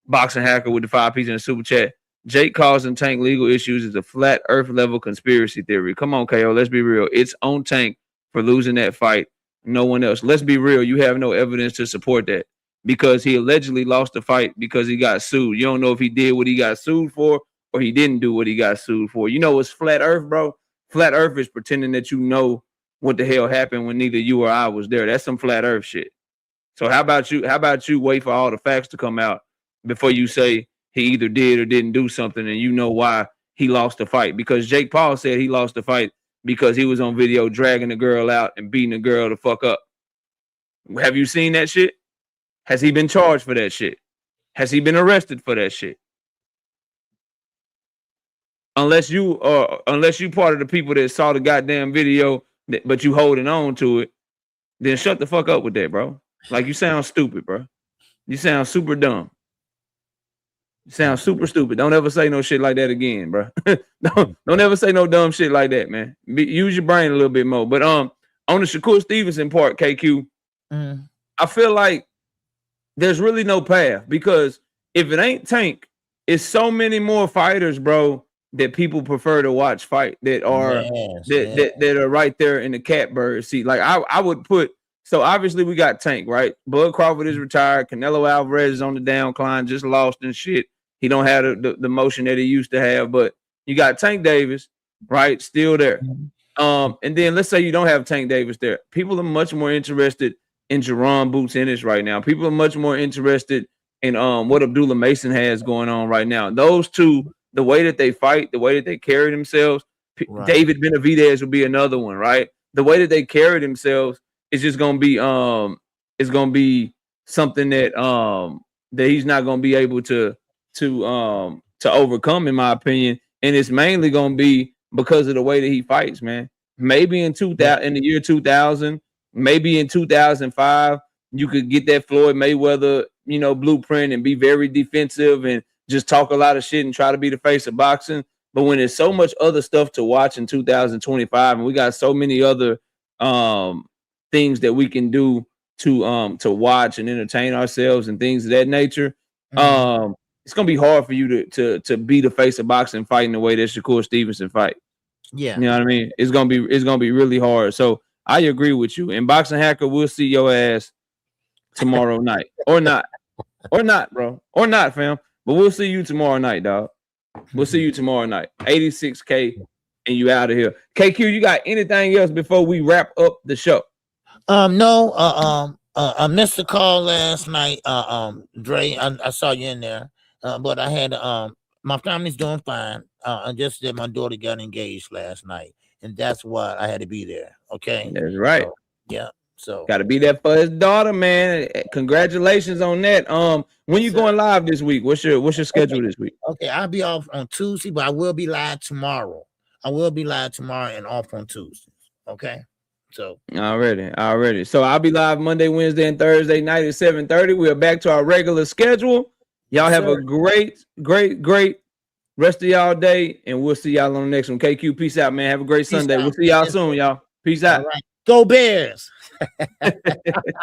Boxing Hacker with the 5 piece in the super chat. Jake causing Tank legal issues is a flat earth level conspiracy theory. Come on, KO. Let's be real. It's on Tank for losing that fight. No one else. Let's be real. You have no evidence to support that because he allegedly lost the fight because he got sued. You don't know if he did what he got sued for or he didn't do what he got sued for. It's flat earth, bro. Flat earth is pretending that you know what the hell happened when neither you or I was there. That's some flat earth shit. So how about you wait for all the facts to come out before you say he either did or didn't do something and you know why he lost the fight? Because Jake Paul said he lost the fight because he was on video dragging the girl out and beating the girl the fuck up. Have you seen that shit? Has he been charged for that shit? Has he been arrested for that shit? Unless you part of the people that saw the goddamn video, but you holding on to it, then shut the fuck up with that, bro. Like, you sound stupid, bro. You sound super dumb. You sound super stupid. Don't ever say no shit like that again, bro. don't ever say no dumb shit like that, man. Use your brain a little bit more. But on the Shakur Stevenson part, KQ, I feel like there's really no path because if it ain't Tank, it's so many more fighters, bro, that people prefer to watch fight that are that are right there in the catbird seat. Like I would put. So obviously we got Tank, right? Bud Crawford is retired. Canelo Alvarez is on the downcline, just lost and shit. He don't have the motion that he used to have, but you got Tank Davis, right? Still there. And then let's say you don't have Tank Davis there. People are much more interested in Jerome Boots Ennis right now. People are much more interested in what Abdullah Mason has going on right now. Those two, the way that they fight, the way that they carry themselves, right. David Benavidez would be another one, right? The way that they carry themselves, it's just gonna be something that that he's not gonna be able to overcome, in my opinion. And it's mainly gonna be because of the way that he fights, man. Maybe in the year 2000, maybe in 2005, you could get that Floyd Mayweather, blueprint and be very defensive and just talk a lot of shit and try to be the face of boxing. But when there's so much other stuff to watch in 2025, and we got so many other things that we can do to watch and entertain ourselves and things of that nature, it's gonna be hard for you to be the face of boxing fighting the way that Shakur Stevenson fight. Yeah, you know what I mean? It's gonna be really hard. So I agree with you. And Boxing Hacker, we'll see your ass tomorrow night, or not, bro, or not, fam. But we'll see you tomorrow night, dog. We'll see you tomorrow night. 86K, and you out of here. KQ, you got anything else before we wrap up the show? No. I missed the call last night. Dre, I saw you in there, but I had my family's doing fine. I just did my daughter got engaged last night, and that's why I had to be there. Okay, That's right. So, yeah. So Got to be there for his daughter, man. Congratulations on that. When you going live this week? What's your schedule this week? Okay, I'll be off on Tuesday, but I will be live tomorrow. I will be live tomorrow and off on Tuesdays. Okay. So already. So I'll be live Monday, Wednesday, and Thursday night at 7:30. We're back to our regular schedule. Y'all have a great rest of y'all day, and we'll see y'all on the next one. KQ, peace out, man. Have a great Sunday. We'll see y'all soon, y'all. Peace out. All right. Go Bears.